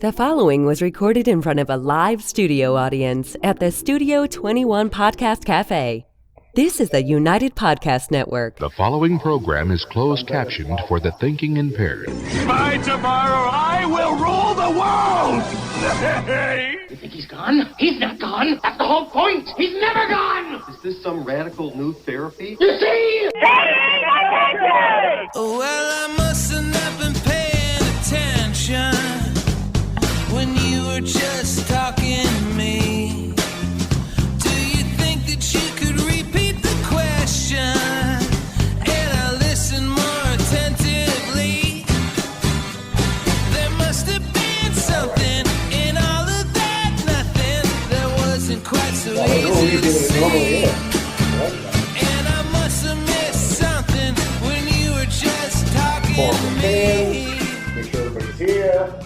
The following was recorded in front of a live studio audience at the Studio 21 Podcast Cafe. This is the United Podcast Network. The following program is closed captioned for the thinking impaired. By tomorrow, I will rule the world! You think he's gone? He's not gone. That's the whole point. He's never gone. Is this some radical new therapy? You see? Well, I must have not been paying attention when you were just talking to me. Do you think that you could repeat the question and I listen more attentively? There must have been something in all of that nothing that wasn't quite so easy to see. And I must have missed something when you were just talking to me. Make sure everybody's here.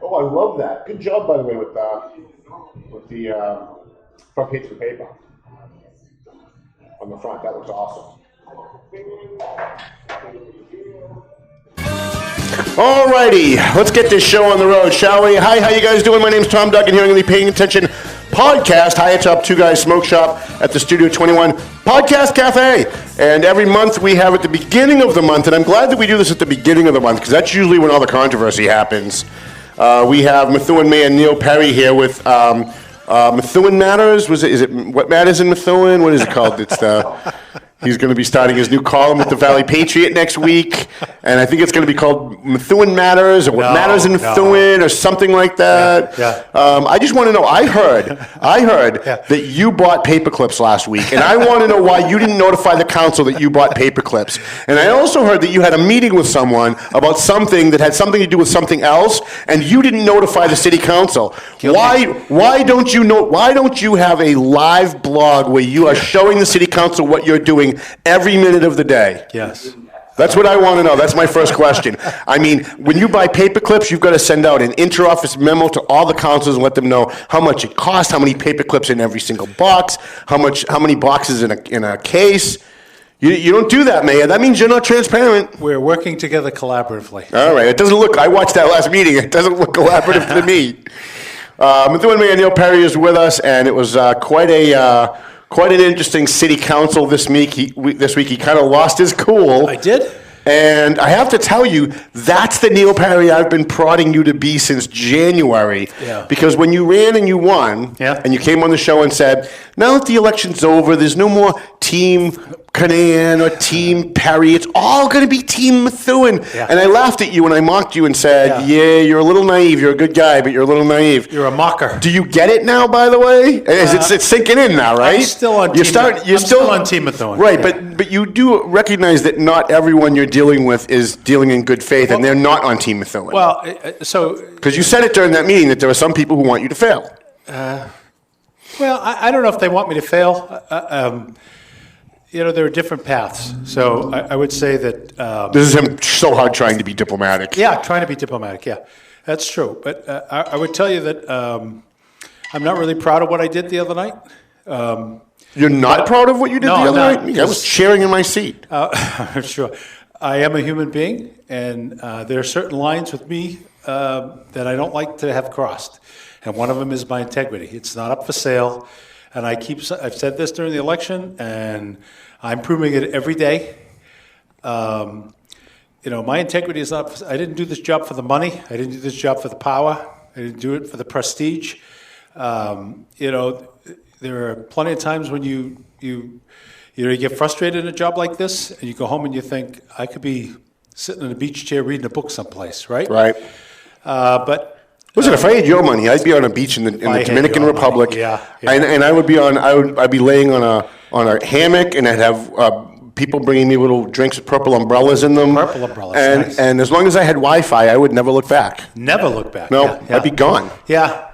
Oh, I love that. Good job, by the way, with the front page of the paper on the front. That looks awesome. Alrighty, let's get this show on the road, shall we? Hi, how you guys doing? My name's Tom Duggan here on the Paying Attention podcast. Hi, it's up Two Guys Smoke Shop at the Studio 21 Podcast Cafe. And every month we have at the beginning of the month, and I'm glad that we do this at the beginning of the month because that's usually when all the controversy happens. We have Methuen Mayor Neil Perry here with Methuen Matters. Is it What Matters in Methuen? What is it called? He's going to be starting his new column with the Valley Patriot next week, and I think it's going to be called Methuen Matters or What Matters in Methuen or something like that. Yeah. I just want to know. I heard that you bought paper clips last week, and I want to know why you didn't notify the council that you bought paper clips. And I also heard that you had a meeting with someone about something that had something to do with something else, and you didn't notify the city council. Why don't you have a live blog where you are showing the city council what you're doing every minute of the day? Yes. That's what I want to know. That's my first question. I mean, when you buy paper clips, you've got to send out an inter-office memo to all the councils and let them know how much it costs, how many paper clips in every single box, how many boxes in a case. You don't do that, Mayor. That means you're not transparent. We're working together collaboratively. All right. It doesn't look. I watched that last meeting. It doesn't look collaborative to me. Methuen Mayor Neil Perry is with us, and it was quite an interesting city council this week. He kind of lost his cool. I did? And I have to tell you, that's the Neil Perry I've been prodding you to be since January. Yeah. Because when you ran and you won, and you came on the show and said, now that the election's over, there's no more Team Canaan or Team Perry. It's all going to be Team Methuen. Yeah. And I laughed at you and I mocked you and said, yeah, you're a little naive. You're a good guy, but you're a little naive. You're a mocker. Do you get it now, by the way? It's sinking in now, right? I'm still on Team Methuen. Right, yeah. but you do recognize that not everyone you're dealing with is dealing in good faith, and they're not on Team Methuen. Well, so... Because you said it during that meeting that there are some people who want you to fail. Well, I don't know if they want me to fail. There are different paths. So I would say that... this is him so hard trying to be diplomatic. Yeah, trying to be diplomatic, yeah. That's true. But I would tell you that I'm not really proud of what I did the other night. You're not proud of what you did the other night? I was cheering in my seat. Sure. I am a human being, and there are certain lines with me that I don't like to have crossed. And one of them is my integrity. It's not up for sale. And I've said this during the election, and I'm proving it every day. My integrity is not. I didn't do this job for the money. I didn't do this job for the power. I didn't do it for the prestige. There are plenty of times when you get frustrated in a job like this, and you go home and you think, I could be sitting in a beach chair reading a book someplace, right? Right. But. Listen, if I had your money, I'd be on a beach in the Dominican Republic, and I'd be laying on a hammock, and I'd have people bringing me little drinks with purple umbrellas in them. Purple umbrellas, nice. And as long as I had Wi-Fi, I would never look back. Never look back. No, I'd be gone. Yeah,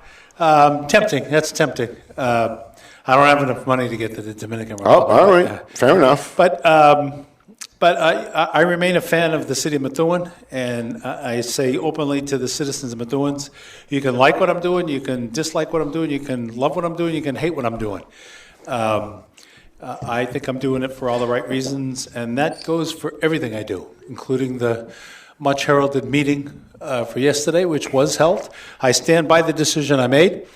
tempting. That's tempting. I don't have enough money to get to the Dominican Republic. Oh, all right, fair enough. But I remain a fan of the city of Methuen, and I say openly to the citizens of Methuen, you can like what I'm doing, you can dislike what I'm doing, you can love what I'm doing, you can hate what I'm doing. I think I'm doing it for all the right reasons, and that goes for everything I do, including the much heralded meeting for yesterday, which was held. I stand by the decision I made.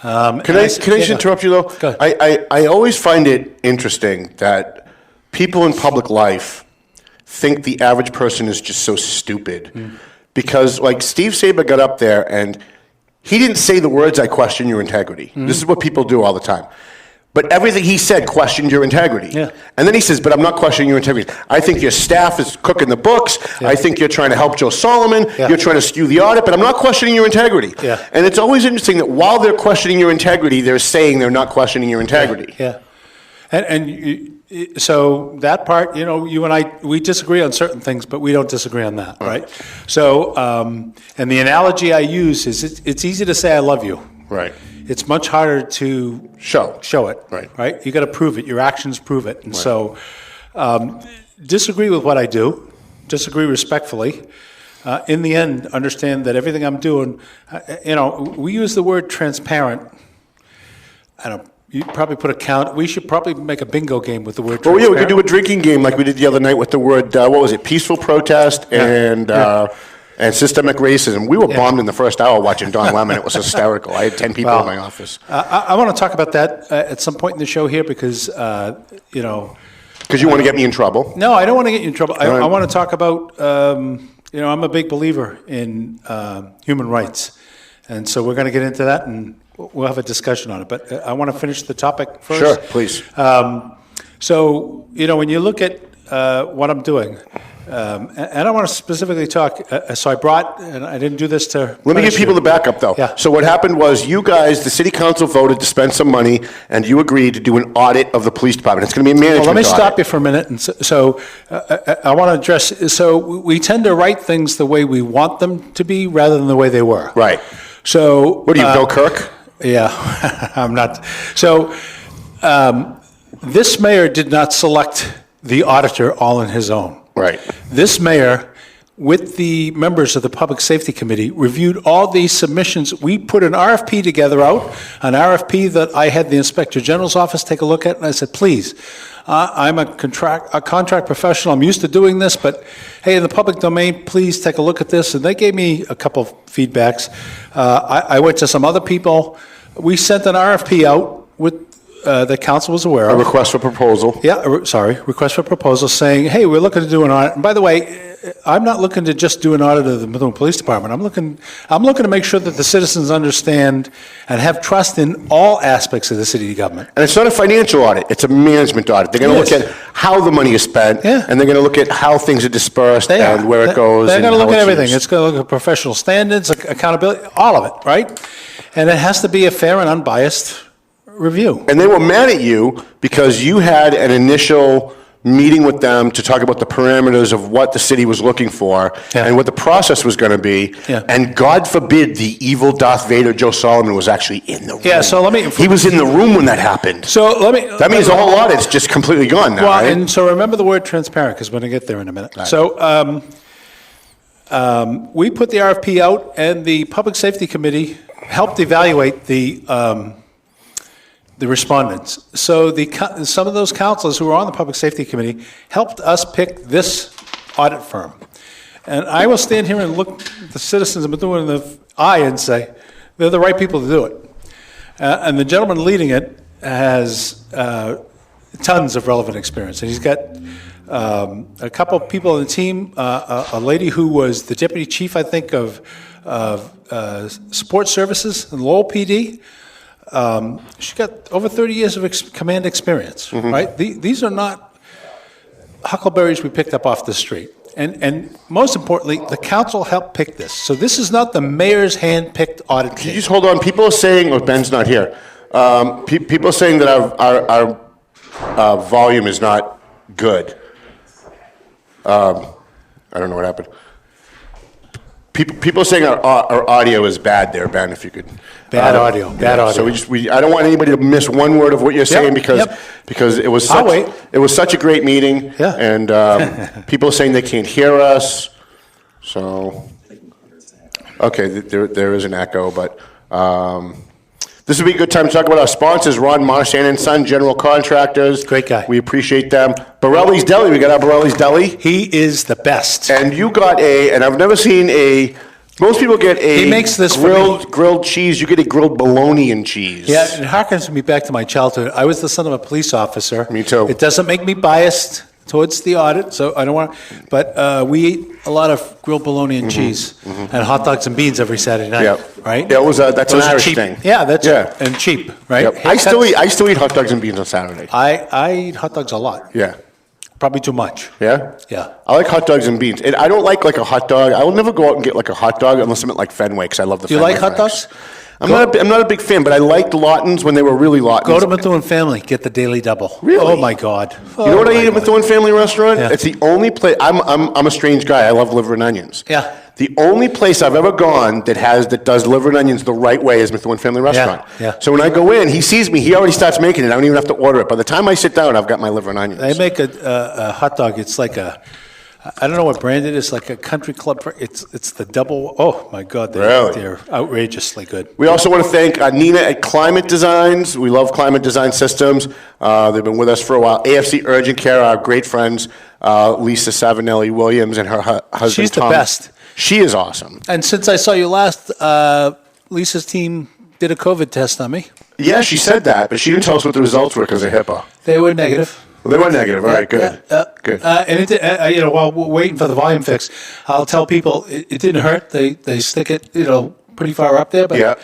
Can I just interrupt you, though? Go ahead. I always find it interesting that people in public life think the average person is just so stupid. Because, like, Steve Saber got up there, and he didn't say the words, "I question your integrity." This is what people do all the time. But everything he said questioned your integrity. Yeah. And then he says, but I'm not questioning your integrity. I think your staff is cooking the books. Yeah. I think you're trying to help Joe Solomon. Yeah. You're trying to skew the audit, but I'm not questioning your integrity. Yeah. And it's always interesting that while they're questioning your integrity, they're saying they're not questioning your integrity. Yeah. So that part, you and I, we disagree on certain things, but we don't disagree on that, right? So, and the analogy I use is it's easy to say I love you. Right. It's much harder to show it. Right. You got to prove it. Your actions prove it. And so, disagree with what I do. Disagree respectfully. In the end, understand that everything I'm doing. We use the word transparent. I don't. You probably put a count. We should probably make a bingo game with the word transparent. Well, yeah, we could do a drinking game like we did the other night with the word. What was it? Peaceful protest and systemic racism. We were bombed in the first hour watching Don Lemon. It was hysterical. I had 10 people in my office. I want to talk about that at some point in the show here because, Because you want to get me in trouble. No, I don't want to get you in trouble. I want to talk about, I'm a big believer in human rights. And so we're going to get into that and we'll have a discussion on it. But I want to finish the topic first. Sure, please. So, when you look at what I'm doing, and I want to specifically talk, so I brought, and I didn't do this to... Let me give people the backup, though. Yeah. So what happened was you guys, the city council voted to spend some money, and you agreed to do an audit of the police department. It's going to be a management Well, let me audit. stop you for a minute. And so I want to address, so we tend to write things the way we want them to be rather than the way they were. Right. So... What are you, Bill Kirk? Yeah, I'm not. So this mayor did not select the auditor all on his own. Right. This mayor, with the members of the Public Safety Committee, reviewed all these submissions. We put an RFP together an RFP that I had the Inspector General's office take a look at, and I said, please, I'm a contract professional. I'm used to doing this, but hey, in the public domain, please take a look at this. And they gave me a couple of feedbacks. I went to some other people. We sent an RFP out with the council was aware of. A request for proposal. Yeah, request for proposal saying, hey, we're looking to do an audit. And by the way, I'm not looking to just do an audit of the Methuen Police Department. I'm looking to make sure that the citizens understand and have trust in all aspects of the city government. And it's not a financial audit, it's a management audit. They're going to look at how the money is spent, and they're going to look at how things are dispersed and where it goes. They're going to look at everything. Used. It's going to look at professional standards, accountability, all of it, right? And it has to be a fair and unbiased review. And they were mad at you because you had an initial meeting with them to talk about the parameters of what the city was looking for and what the process was going to be. Yeah. And God forbid the evil Darth Vader Joe Solomon was actually in the room. Yeah, so He was in the room when that happened. That means the whole audit's just completely gone now, right? And so remember the word transparent because we're going to get there in a minute. Right. So we put the RFP out and the Public Safety Committee helped evaluate the respondents. So some of those councilors who were on the Public Safety Committee helped us pick this audit firm. And I will stand here and look the citizens of Methuen in the eye and say, they're the right people to do it. And the gentleman leading it has tons of relevant experience. And he's got a couple of people on the team, a lady who was the deputy chief, I think, of support services in Lowell PD. She got over 30 years of command experience, right? These are not huckleberries we picked up off the street. And most importantly, the council helped pick this. So this is not the mayor's hand-picked audit team. Can you just hold on? People are saying, Ben's not here. People are saying that our volume is not good. I don't know what happened. People are saying our audio is bad there, Ben, if you could. Bad audio. So I don't want anybody to miss one word of what you're saying because it was such a great meeting. Yeah. And people are saying they can't hear us. So, okay, there is an echo, but This would be a good time to talk about our sponsors, Ron Marsan and Son, General Contractors. Great guy. We appreciate them. Borelli's Deli. We got our Borelli's Deli. He is the best. And you got and I've never seen most people get He makes this grilled cheese. You get a grilled bologna and cheese. Yeah, it harkens me back to my childhood. I was the son of a police officer. Me too. It doesn't make me biased towards the audit, so I don't want to, but we eat a lot of grilled bologna and cheese and hot dogs and beans every Saturday night, right? Yeah, that's Those an are Irish cheap. thing. Yeah, and cheap, right? Yep. I still eat hot dogs and beans on Saturday. I eat hot dogs a lot. Yeah. Probably too much. Yeah? Yeah. I like hot dogs and beans. And I don't like a hot dog. I will never go out and get a hot dog unless I'm at Fenway because I love the Do you Fenway like hot fries. dogs? I'm not a big fan, but I liked Lawton's when they were really Lawton's. Go to Methuen Family, get the Daily Double. Really? Oh my God! You know what I eat at Methuen Family Restaurant? Yeah. It's the only place. I'm a strange guy. I love liver and onions. Yeah. The only place I've ever gone that does liver and onions the right way is Methuen Family Restaurant. Yeah. So when I go in, he sees me. He already starts making it. I don't even have to order it. By the time I sit down, I've got my liver and onions. They make a hot dog. It's like I don't know what brand it is, like a country club. It's the double. Oh my God, they're outrageously good. We also want to thank Nina at Climate Designs. We love Climate Design Systems. They've been with us for a while. AFC Urgent Care, our great friends, Lisa Savinelli Williams and her husband She's Tom. the best. She is awesome. And since I saw you last, Lisa's team did a COVID test on me. Yeah, she said that, but she didn't tell us what the results were because of HIPAA. They were negative. Well, they were negative. All right, good. Good. And while we're waiting for the volume fix, I'll tell people it didn't hurt. They stick it, pretty far up there. But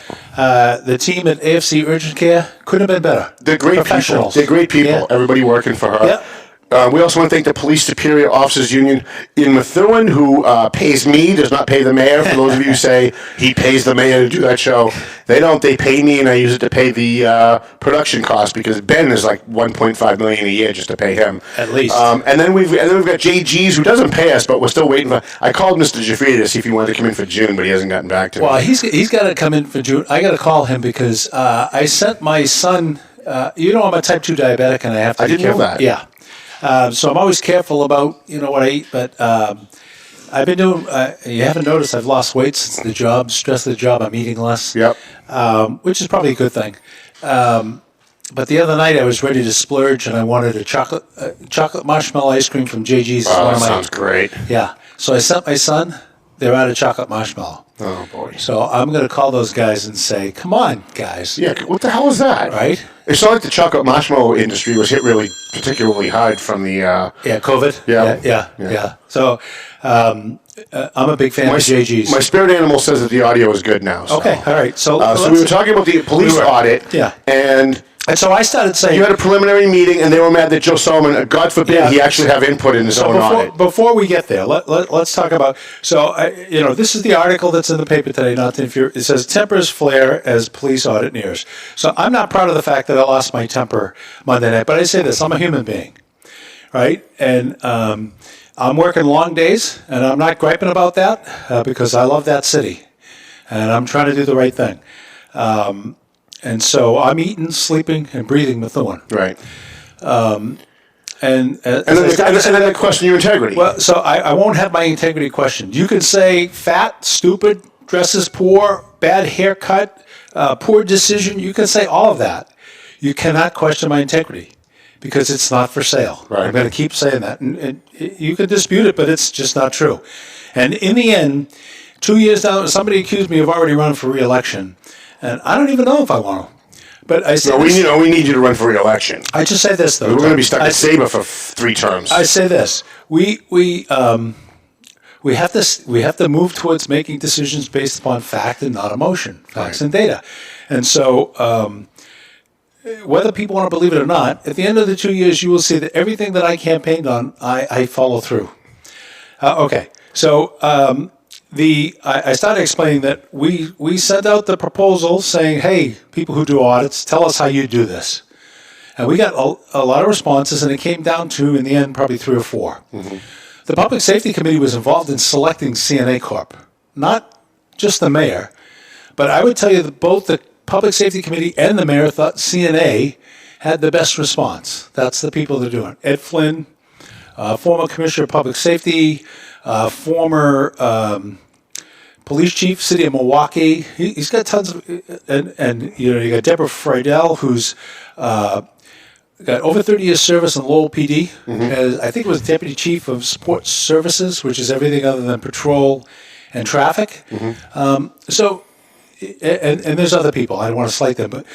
the team at AFC Urgent Care couldn't have been better. They're great people. They're great people. Yeah. Everybody working for her. Yeah. We also want to thank the Police Superior Officers Union in Methuen, who pays me, does not pay the mayor. For those of you who say he pays the mayor to do that show, they don't. They pay me, and I use it to pay the production cost because Ben is like $1.5 million a year just to pay him. At least. And then we've got JG's who doesn't pay us, but we're still waiting for. I called Mr. Jafri to see if he wanted to come in for June, but he hasn't gotten back to me. Well, he's got to come in for June. I got to call him because I sent my son. I'm a type 2 diabetic, and I have to. I didn't know that. Yeah. So I'm always careful about what I eat, but I've been doing. You haven't noticed I've lost weight since the job, stress of the job. I'm eating less. Yep. Which is probably a good thing. But the other night I was ready to splurge, and I wanted a chocolate marshmallow ice cream from JG's. Oh, that sounds great. Yeah. So I sent my son. They're out of chocolate marshmallow. Oh boy. So I'm going to call those guys and say, "Come on, guys." Yeah. What the hell is that? Right. It's not like the chocolate marshmallow industry was hit really particularly hard from the... COVID. Yeah. So I'm a big fan of JG's. My spirit animal says that the audio is good now. So. Okay, all right. So we were talking about the police audit. Yeah. And so I started saying... You had a preliminary meeting, and they were mad that Joe Solomon, God forbid, he actually have input in his own audit. Before we get there, let's talk about... So, this is the article that's in the paper today, not to interfere. It says, tempers flare as police audit nears. So I'm not proud of the fact that I lost my temper Monday night, but I say this, I'm a human being, right? And I'm working long days, and I'm not griping about that because I love that city, and I'm trying to do the right thing. And so I'm eating, sleeping, and breathing Methuen. Right. And then they question your integrity. Well, so I won't have my integrity questioned. You can say fat, stupid, dresses poor, bad haircut, poor decision. You can say all of that. You cannot question my integrity because it's not for sale. Right. I'm going to keep saying that. And you can dispute it, but it's just not true. And in the end, 2 years down, somebody accused me of already running for re-election. And I don't even know if I want to. But I say we need you to run for re-election. I just say this, though. We're going to be stuck in Sabre for 3 terms. I say this. We have to move towards making decisions based upon fact and not emotion, facts and data. And so whether people want to believe it or not, at the end of the 2 years, you will see that everything that I campaigned on, I follow through. Okay. So I started explaining that we sent out the proposal saying, hey, people who do audits, tell us how you do this. And we got a lot of responses, and it came down to, in the end, probably 3 or 4. Mm-hmm. The Public Safety Committee was involved in selecting CNA Corp. Not just the mayor, but I would tell you that both the Public Safety Committee and the mayor thought CNA had the best response. That's the people that are doing it. Ed Flynn, former Commissioner of Public Safety, former police chief, city of Milwaukee. He's got tons of, and you got Deborah Friedel, who's got over 30 years service in Lowell PD. As I think it was deputy chief of support services, which is everything other than patrol and traffic. So, and there's other people. I don't want to slight them, but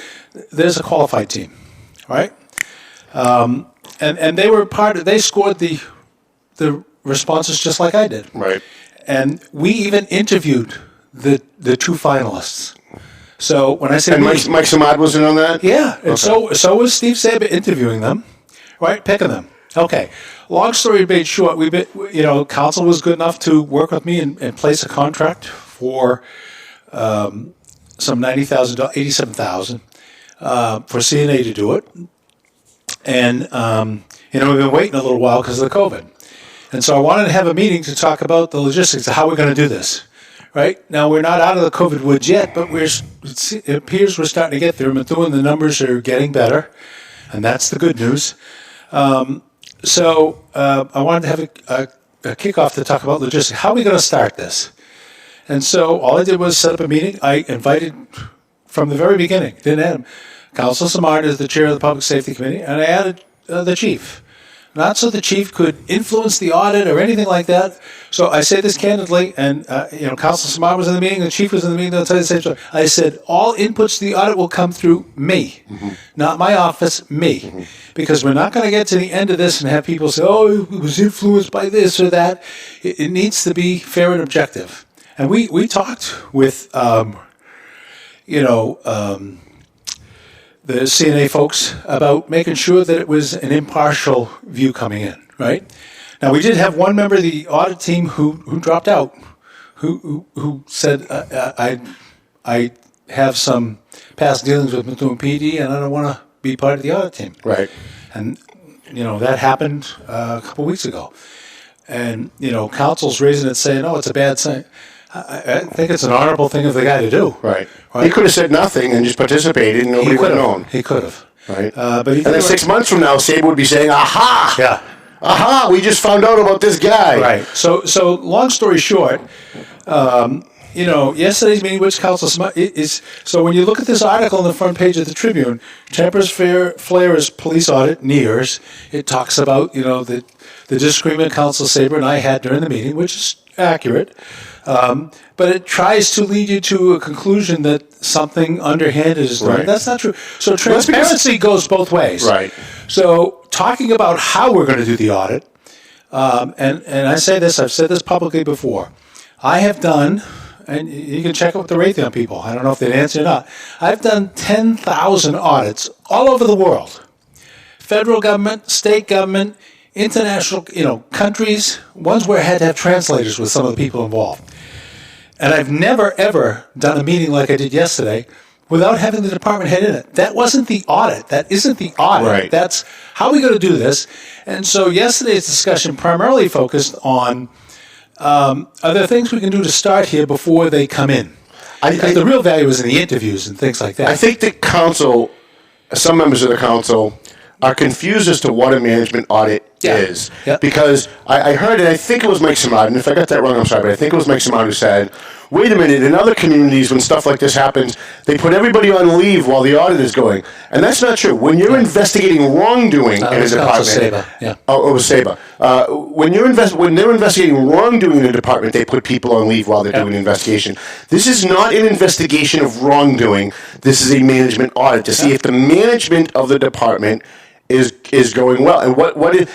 there's a qualified team, right? And they were they scored the responses just like I did. Right. And we even interviewed the two finalists. So when I say Mike Samad was in on that? Yeah, and so was Steve Saber interviewing them, right, picking them. Okay, long story made short, council was good enough to work with me and place a contract for some $90,000, $87,000 for CNA to do it. And, we've been waiting a little while because of the COVID. And so I wanted to have a meeting to talk about the logistics of how we're going to do this. Right? Now, we're not out of the COVID woods yet, but it appears we're starting to get there. Methuen, the numbers are getting better, and that's the good news. So I wanted to have a kickoff to talk about logistics. How are we going to start this? And so all I did was set up a meeting. I invited, from the very beginning, didn't add him, Councilor Samard is the chair of the Public Safety Committee, and I added the chief. Not so the chief could influence the audit or anything like that. So I say this candidly, and Councilor Samard was in the meeting, the chief was in the meeting, they'll tell you the same story. I said, all inputs to the audit will come through me, not my office, me. Because we're not going to get to the end of this and have people say, oh, it was influenced by this or that. It needs to be fair and objective. And we talked with, the CNA folks about making sure that it was an impartial view coming in, right? Now, we did have one member of the audit team who dropped out, who said, I have some past dealings with Methuen PD, and I don't want to be part of the audit team. Right. And, that happened a couple weeks ago. And, council's raising it saying, oh, it's a bad sign. I think it's an honorable thing of the guy to do. Right. He could have said nothing and just participated, and nobody would have known. He could have. Right. But and then 6 months from now, Sabre would be saying, aha! Yeah. Aha, we just found out about this guy. Right. So long story short, yesterday's meeting, which council is, so when you look at this article on the front page of the Tribune, Tempers Flares police audit nears, it talks about, the disagreement Councilor Sabre and I had during the meeting, which is accurate. But it tries to lead you to a conclusion that something underhanded is done. Right. That's not true. So transparency goes both ways. Right. So talking about how we're going to do the audit, and I say this, I've said this publicly before. I have done, and you can check it with the Raytheon people. I don't know if they'd answer or not. I've done 10,000 audits all over the world. Federal government, state government, international, countries, ones where I had to have translators with some of the people involved. And I've never, ever done a meeting like I did yesterday without having the department head in it. That wasn't the audit. That isn't the audit. Right. That's how are we going to do this? And so yesterday's discussion primarily focused on, are there things we can do to start here before they come in? Because the real value is in the interviews and things like that. I think the council, some members of the council, are confused as to what a management audit is. Yeah. Because I heard it, I think it was Mike Samad, and if I got that wrong, I'm sorry, but I think it was Mike Samad who said, wait a minute, in other communities when stuff like this happens, they put everybody on leave while the audit is going. And that's not true. When you're investigating wrongdoing in a department, it was Sabre. When they're investigating wrongdoing in a department, they put people on leave while they're doing the investigation. This is not an investigation of wrongdoing. This is a management audit to see if the management of the department is going well. And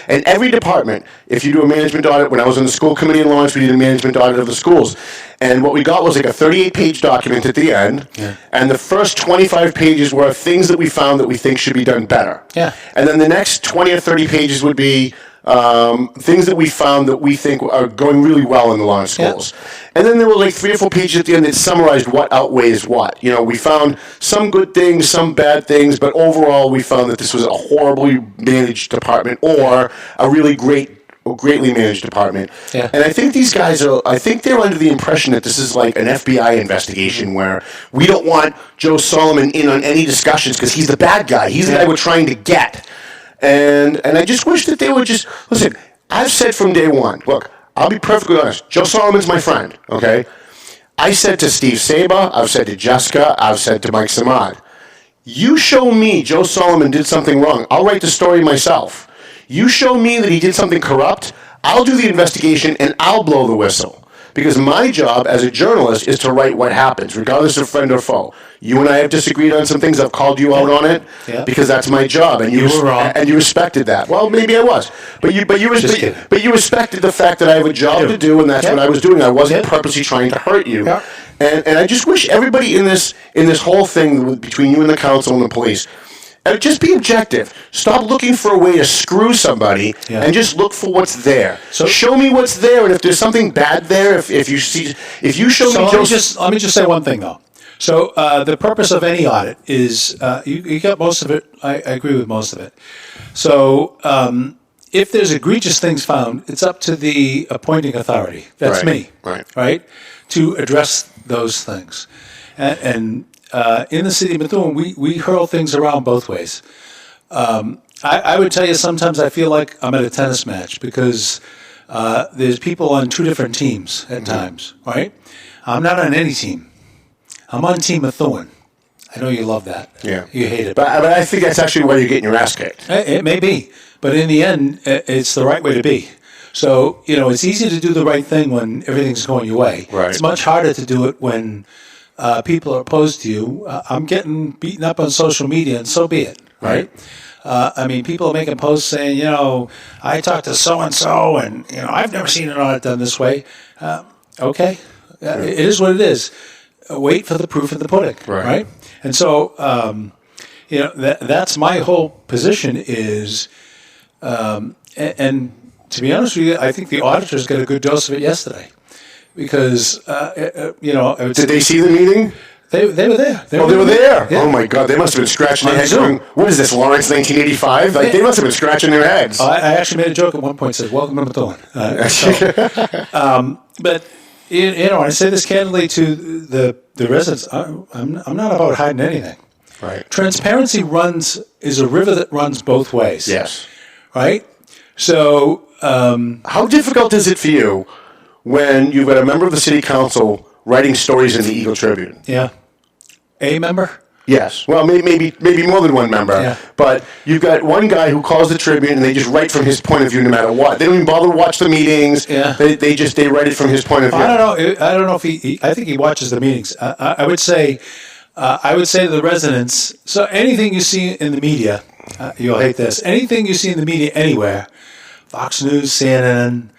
and every department, if you do a management audit, when I was on the school committee in Lawrence, we did a management audit of the schools. And what we got was like a 38-page document at the end. Yeah. And the first 25 pages were things that we found that we think should be done better. Yeah. And then the next 20 or 30 pages would be things that we found that we think are going really well in the Lawrence schools. Yeah. And then there were like 3 or 4 pages at the end that summarized what outweighs what. We found some good things, some bad things, but overall we found that this was a horribly managed department or a really greatly managed department. Yeah. And I think these guys they're under the impression that this is like an FBI investigation where we don't want Joe Solomon in on any discussions because he's the bad guy. He's the guy we're trying to get. And I just wish that they would just, listen, I've said from day one, look, I'll be perfectly honest, Joe Solomon's my friend, okay? I said to Steve Saber, I've said to Jessica, I've said to Mike Samad, you show me Joe Solomon did something wrong, I'll write the story myself. You show me that he did something corrupt, I'll do the investigation and I'll blow the whistle. Because my job as a journalist is to write what happens, regardless of friend or foe. You and I have disagreed on some things. I've called you out on it because that's my job, and you were wrong. And you respected that. Well, maybe I was, but you respected the fact that I have a job to do, and that's what I was doing. I wasn't purposely trying to hurt you. Yeah. And I just wish everybody in this whole thing between you and the council and the police. Just be objective. Stop looking for a way to screw somebody and just look for what's there. So show me what's there, and if there's something bad there, if you show me. Let me just say one thing though. So the purpose of any audit is you got most of it. I agree with most of it. So if there's egregious things found, it's up to the appointing authority. That's me, right, to address those things, and in the city of Methuen, we hurl things around both ways. I would tell you sometimes I feel like I'm at a tennis match because there's people on two different teams at times, right? I'm not on any team. I'm on Team Methuen. I know you love that. Yeah. You hate it. But I think that's actually why you're getting your ass kicked. It may be. But in the end, it's the right way to be. So, it's easy to do the right thing when everything's going your way. Right. It's much harder to do it when people are opposed to you. I'm getting beaten up on social media, and so be it, right? People are making posts saying, I talked to so-and-so, and, I've never seen an audit done this way. Okay. It is what it is. Wait for the proof of the pudding, right? And so, that's my whole position is, and to be honest with you, I think the auditors got a good dose of it yesterday. Because, Did they see the meeting? They were there. They were there? Yeah. Oh, my God. They must have been scratching their heads going, what is this, Lawrence 1985? They must have been scratching their heads. I actually made a joke at one point, said, welcome to Methuen. But, I say this candidly to the residents, I'm not about hiding anything. Right. Transparency is a river that runs both ways. Yes. Right? So... how difficult is it for you when you've got a member of the city council writing stories in the Eagle Tribune? Yeah. A member? Yes. Well, maybe more than one member. Yeah. But you've got one guy who calls the Tribune, and they just write from his point of view no matter what. They don't even bother to watch the meetings. Yeah. They write it from his point of view. I don't know if he I think he watches the meetings. I would say to the residents, so anything you see in the media, you'll hate this, anything you see in the media anywhere, Fox News, CNN,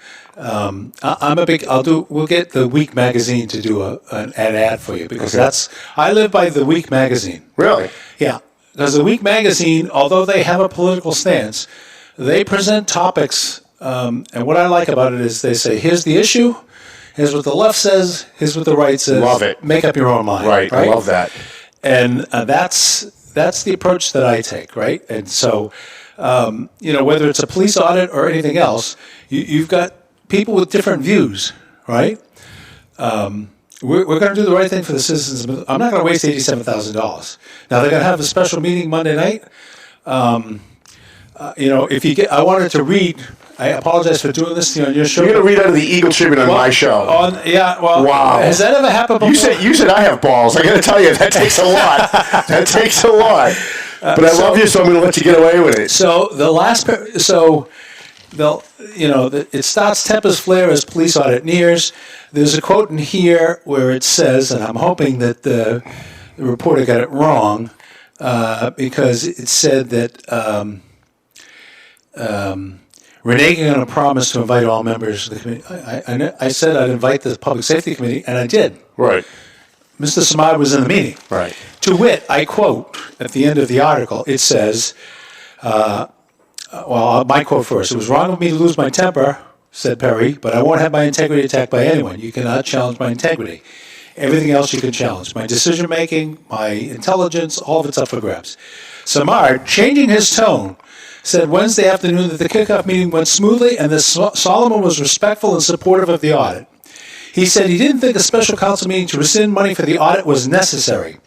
we'll get the Week magazine to do an ad for you because I live by the Week magazine. Really? Yeah. Because the Week magazine, although they have a political stance, they present topics, and what I like about it is they say, here's the issue, here's what the left says, here's what the right says. Love it. Make up your own mind. Right? I love that. And that's the approach that I take, right? And so, whether it's a police audit or anything else, you've got people with different views, right? We're going to do the right thing for the citizens. I'm not going to waste $87,000. Now they're going to have a special meeting Monday night. I wanted to read. I apologize for doing this on your show. You're going to read out of the Eagle Tribune on my show. Wow. Has that ever happened before? You said I have balls. I got to tell you, that takes a lot. That takes a lot. But I love you, so I'm going to let you get away with it. So it starts tempest flare as police audit nears. There's a quote in here where it says, and I'm hoping that the reporter got it wrong, because it said that reneging on a promise to invite all members of the committee. I said I'd invite the Public Safety Committee, and I did. Right. Mr. Samad was in the meeting. Right. To wit, I quote at the end of the article, it says, my quote first, it was wrong of me to lose my temper, said Perry, but I won't have my integrity attacked by anyone. You cannot challenge my integrity. Everything else you can challenge. My decision-making, my intelligence, all of it's up for grabs. Samad, changing his tone, said Wednesday afternoon that the kickoff meeting went smoothly and that Solomon was respectful and supportive of the audit. He said he didn't think a special council meeting to rescind money for the audit was necessary.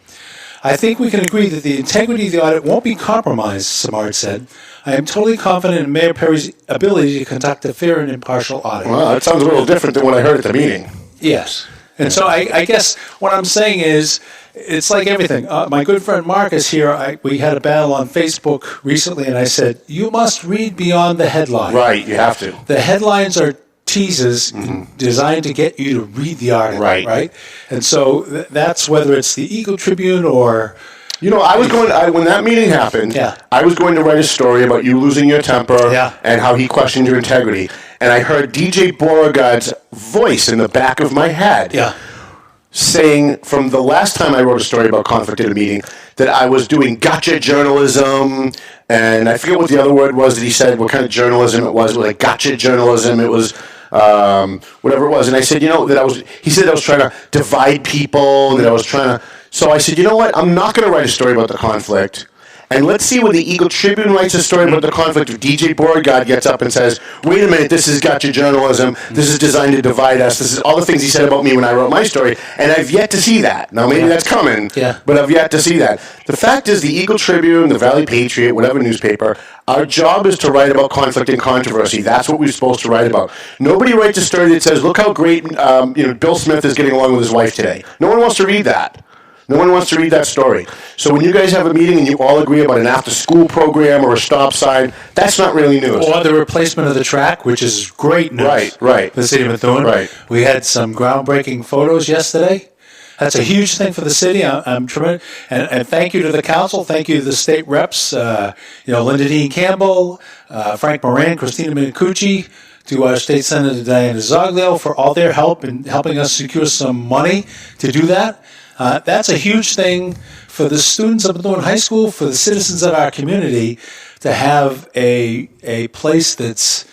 I think we can agree that the integrity of the audit won't be compromised, Samad said. I am totally confident in Mayor Perry's ability to conduct a fair and impartial audit. Well, that sounds a little different than what I heard at the meeting. Yes. And so I guess what I'm saying is, it's like everything. My good friend Marcus here, we had a battle on Facebook recently, and I said, you must read beyond the headline. Right, you have to. The headlines are teases designed to get you to read the article, right? And so that's whether it's the Eagle Tribune or... You know, when that meeting happened, I was going to write a story about you losing your temper and how he questioned your integrity. And I heard DJ Beauregard's voice in the back of my head saying, from the last time I wrote a story about conflict in a meeting, that I was doing gotcha journalism, and I forget what the other word was that he said, what kind of journalism it was, like gotcha journalism, it was... whatever it was, and I said, he said I was trying to divide people, that I was trying to, so I said, you know what, I'm not going to write a story about the conflict, and let's see when the Eagle Tribune writes a story about the conflict, if DJ Beauregard gets up and says, wait a minute, this is gotcha journalism, this is designed to divide us, this is all the things he said about me when I wrote my story, and I've yet to see that. Now maybe that's coming, but I've yet to see that. The fact is, the Eagle Tribune, the Valley Patriot, whatever newspaper, our job is to write about conflict and controversy. That's what we're supposed to write about. Nobody writes a story that says, look how great Bill Smith is getting along with his wife today. No one wants to read that. No one wants to read that story. So when you guys have a meeting and you all agree about an after-school program or a stop sign, that's not really news. Or the replacement of the track, which is great news. Right. For the city of Methuen. Right. We had some groundbreaking photos yesterday. That's a huge thing for the city. I'm tremendous, and thank you to the council. Thank you to the state reps. Linda Dean Campbell, Frank Moran, Christina Minicucci, to our state senator Diana Zoglio for all their help in helping us secure some money to do that. That's a huge thing for the students of Methuen High School, for the citizens of our community, to have a place that's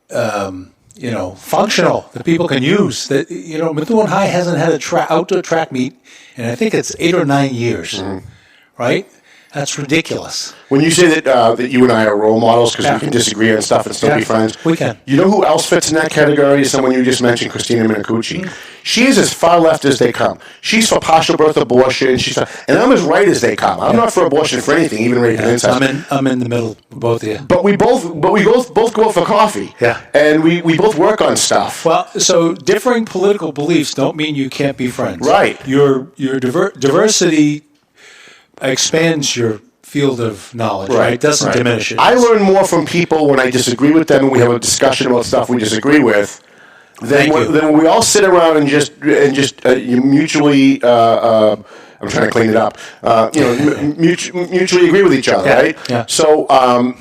functional, that people can use. That Methuen High hasn't had an outdoor track meet in I think it's 8 or 9 years, right? That's ridiculous. When you say that you and I are role models because we can disagree on stuff and still be friends, we can. You know who else fits in that category? Is someone you just mentioned, Christina Minicucci. She is as far left as they come. She's for partial birth abortion. And I'm as right as they come. I'm not for abortion for anything, even rape and incest. I'm in the middle, both of you. But we both go out for coffee. Yeah. And we both work on stuff. Well, so differing political beliefs don't mean you can't be friends. Right. Your diversity expands your field of knowledge, right? It doesn't diminish it. I learn more from people when I disagree with them and we have a discussion about stuff we disagree with than when we all sit around and just mutually I'm trying to clean it up. Mutually agree with each other, right? Yeah. So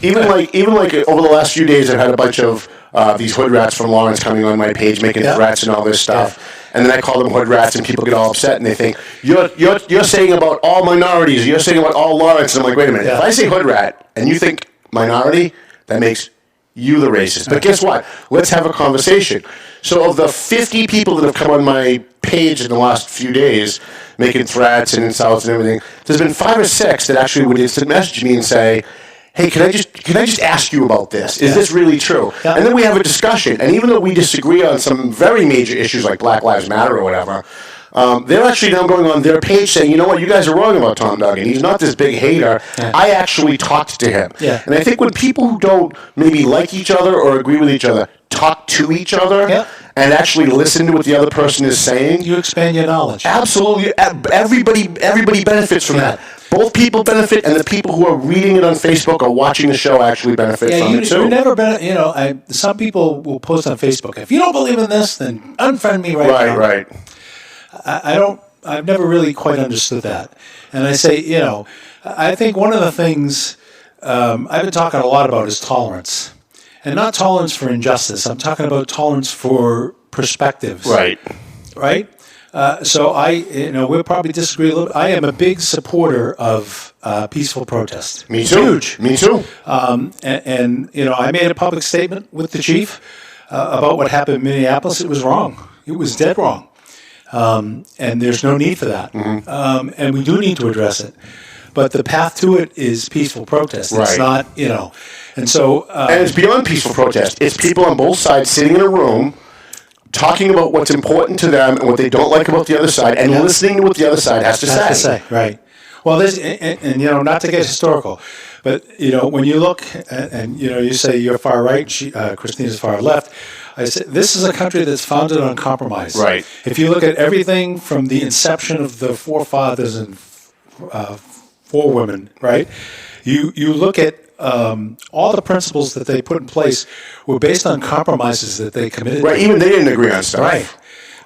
even like over the last few days, I've had a bunch of these hood rats from Lawrence coming on my page making threats and all this stuff. And then I call them hood rats, and people get all upset, and they think, you're saying about all minorities, you're saying about all Lawrence. And I'm like, wait a minute, if I say hood rat, and you think minority, that makes you the racist. But guess what? Let's have a conversation. So of the 50 people that have come on my page in the last few days, making threats and insults and everything, there's been 5 or 6 that actually would instant message me and say, hey, can I just ask you about this? Is this really true? Yeah. And then we have a discussion. And even though we disagree on some very major issues like Black Lives Matter or whatever, they're actually now going on their page saying, you know what, you guys are wrong about Tom Duggan. He's not this big hater. Yeah. I actually talked to him. Yeah. And I think when people who don't maybe like each other or agree with each other talk to each other and actually listen to what the other person is saying, you expand your knowledge. Absolutely. Everybody benefits from that. Both people benefit, and the people who are reading it on Facebook or watching the show actually benefit from it too. You've never been, some people will post on Facebook, if you don't believe in this, then unfriend me right now. Right. I've never really quite understood that. And I say, I think one of the things I've been talking a lot about is tolerance. And not tolerance for injustice. I'm talking about tolerance for perspectives. Right? So we'll probably disagree a little. I am a big supporter of peaceful protest. Me too. Huge. Me too. And I made a public statement with the chief about what happened in Minneapolis. It was wrong. It was dead wrong. And there's no need for that. Mm-hmm. And we do need to address it. But the path to it is peaceful protest. It's not, and so... and it's beyond peaceful protest. It's people on both sides sitting in a room talking about what's important to them and what they don't like about the other side and listening to what the other side has to say. Right. Well, and not to get historical, but, when you look and you say you're far right, Christina's far left, I said, this is a country that's founded on compromise. Right. If you look at everything from the inception of the forefathers and forewomen, right? You look at all the principles that they put in place were based on compromises that they committed. Right. Even they didn't agree on stuff. Right.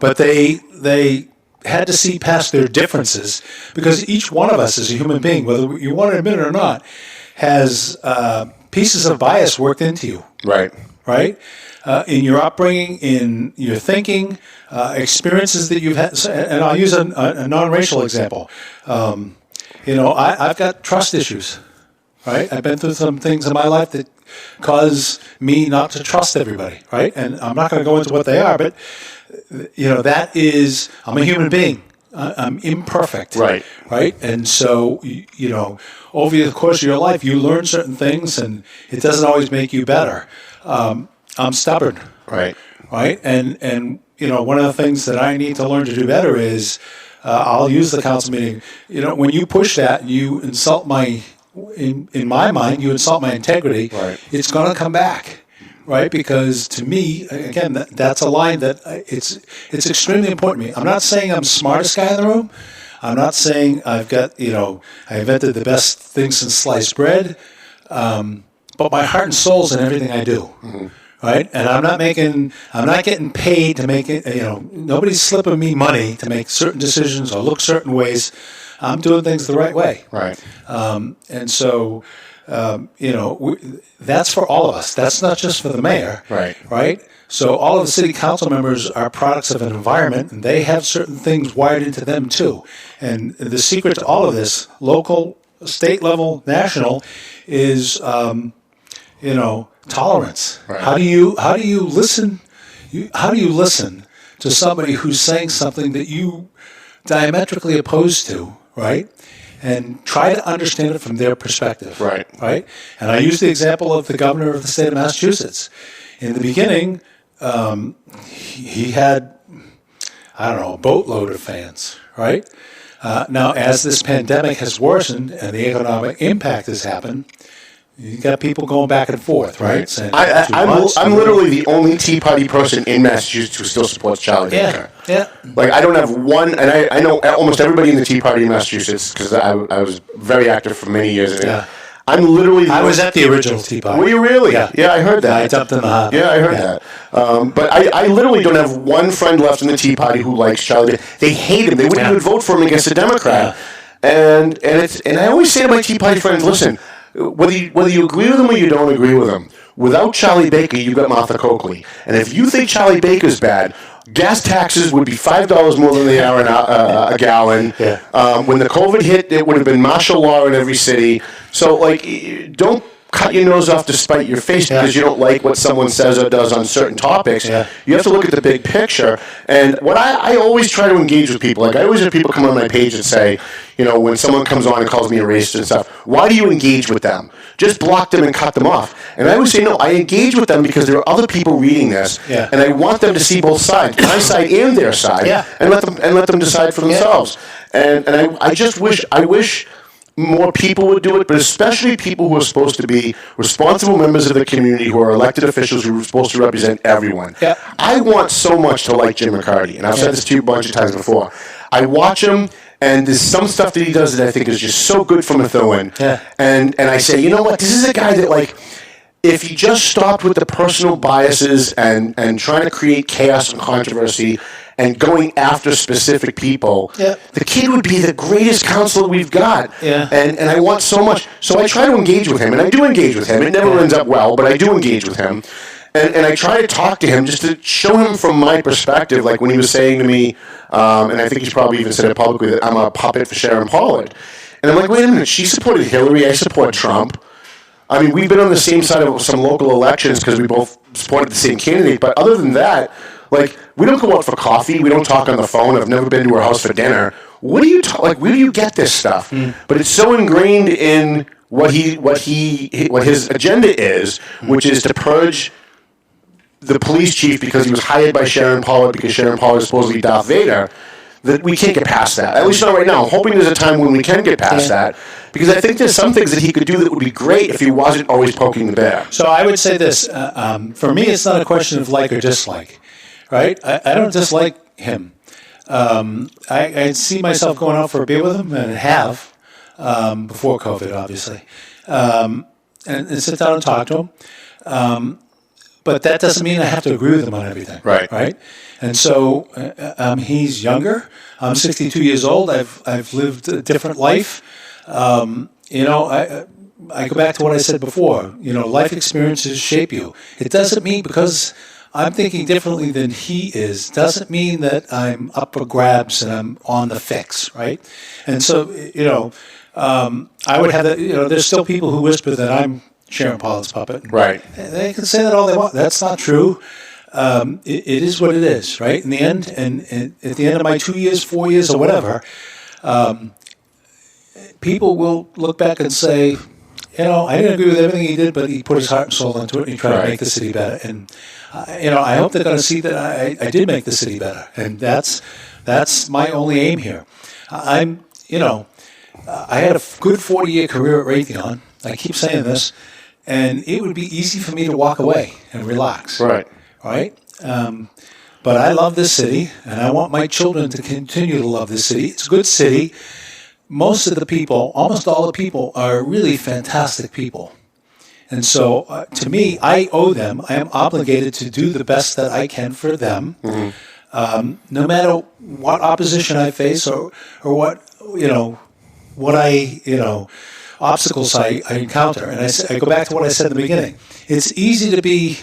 But they had to see past their differences because each one of us as a human being, whether you want to admit it or not, has pieces of bias worked into you. Right. Right? In your upbringing, in your thinking, experiences that you've had. And I'll use a non-racial example. I've got trust issues. Right? I've been through some things in my life that cause me not to trust everybody. Right? And I'm not going to go into what they are, but that is, I'm a human being. I'm imperfect. Right. Right. And so, over the course of your life, you learn certain things and it doesn't always make you better. I'm stubborn. Right. Right. And one of the things that I need to learn to do better is I'll use the council meeting. When you push that, you insult in my mind, you insult my integrity. Right. It's going to come back. Right, because to me, again, that's a line that it's extremely important to me. I'm not saying I'm the smartest guy in the room. I'm not saying I've got I invented the best thing since sliced bread. But my heart and soul's in everything I do. Mm-hmm. Right, and I'm not getting paid to make it. Nobody's slipping me money to make certain decisions or look certain ways. I'm doing things the right way. Right, and so. That's for all of us. That's not just for the mayor. Right. Right? So all of the city council members are products of an environment, and they have certain things wired into them too. And the secret to all of this, local, state level, national, is tolerance. Right. How do you listen? How do you listen to somebody who's saying something that you diametrically oppose to? Right. And try to understand it from their perspective. Right. Right? And I use the example of the governor of the state of Massachusetts. In the beginning, he had, a boatload of fans, right? Now, as this pandemic has worsened and the economic impact has happened, you got people going back and forth, right? Saying, I'm literally the only Tea Party person in Massachusetts who still supports Charlie Baker. Yeah. Like, I don't have one, and I know almost everybody in the Tea Party in Massachusetts because I was very active for many years. Yeah. I'm literally. I was at the original Tea Party. Were you really? Yeah, I heard that. I jumped in the hot. Yeah, I heard that. But I literally don't have one friend left in the Tea Party who likes Charlie Baker. They hate him. They wouldn't even vote for him against a Democrat. Yeah. And I always say to my Tea Party friends, listen. Whether you agree with him or you don't agree with him, without Charlie Baker, you've got Martha Coakley. And if you think Charlie Baker's bad, gas taxes would be $5 more than they are a gallon. Yeah. When the COVID hit, it would have been martial law in every city. So, don't cut your nose off to spite your face because you don't like what someone says or does on certain topics. Yeah. You have to look at the big picture. And what I always try to engage with people, I always have people come on my page and say, when someone comes on and calls me a racist and stuff, why do you engage with them? Just block them and cut them off. And I always say, no, I engage with them because there are other people reading this, and I want them to see both sides, my side and their side, and let them decide for themselves. And I just wish more people would do it, but especially people who are supposed to be responsible members of the community, who are elected officials who are supposed to represent everyone. Yeah. I want so much to like Jim McCarty, and I've said this to you a bunch of times before. I watch him, and there's some stuff that he does that I think is just so good for Methuen. Yeah. And I say, you know what, this is a guy that, if he just stopped with the personal biases and trying to create chaos and controversy and going after specific people, the kid would be the greatest counselor we've got. Yeah. And I want so much. So I try to engage with him, and I do engage with him. It never ends up well, but I do engage with him. And I try to talk to him just to show him from my perspective, like when he was saying to me, and I think he's probably even said it publicly, that I'm a puppet for Sharon Pollard. And I'm like, wait a minute, she supported Hillary, I support Trump. I mean, we've been on the same side of some local elections because we both supported the same candidate. But other than that, we don't go out for coffee. We don't talk on the phone. I've never been to her house for dinner. What do you where do you get this stuff? But it's so ingrained in what his agenda is, which is to purge the police chief because he was hired by Sharon Pollard because Sharon Pollard is supposedly Darth Vader. that we can't get past that. At least not right now. I'm hoping there's a time when we can get past that, because I think there's some things that he could do that would be great if he wasn't always poking the bear. So I would say this. For me, it's not a question of like or dislike, right? I don't dislike him. I see myself going out for a beer with him, and have before COVID, obviously, and sit down and talk to him. But that doesn't mean I have to agree with him on everything. Right. And so he's younger. I'm 62 years old. I've lived a different life. I go back to what I said before. Life experiences shape you. It doesn't mean because I'm thinking differently than he is, doesn't mean that I'm up for grabs and I'm on the fix, right? And so, I would have that, there's still people who whisper that I'm Sharon Pollard's puppet. Right. They can say that all they want. That's not true. It is what it is, right? In the end, and at the end of my 2 years, 4 years, or whatever, people will look back and say, I didn't agree with everything he did, but he put his heart and soul into it, and he tried to make the city better. And I hope they're going to see that I did make the city better, and that's my only aim here. I had a good 40-year career at Raytheon. I keep saying this, and it would be easy for me to walk away and relax. Right. But I love this city, and I want my children to continue to love this city. It's a good city. Most of the people, almost all the people, are really fantastic people. And so, to me, I owe them. I am obligated to do the best that I can for them, no matter what opposition I face or what obstacles I encounter. And I go back to what I said in the beginning. It's easy to be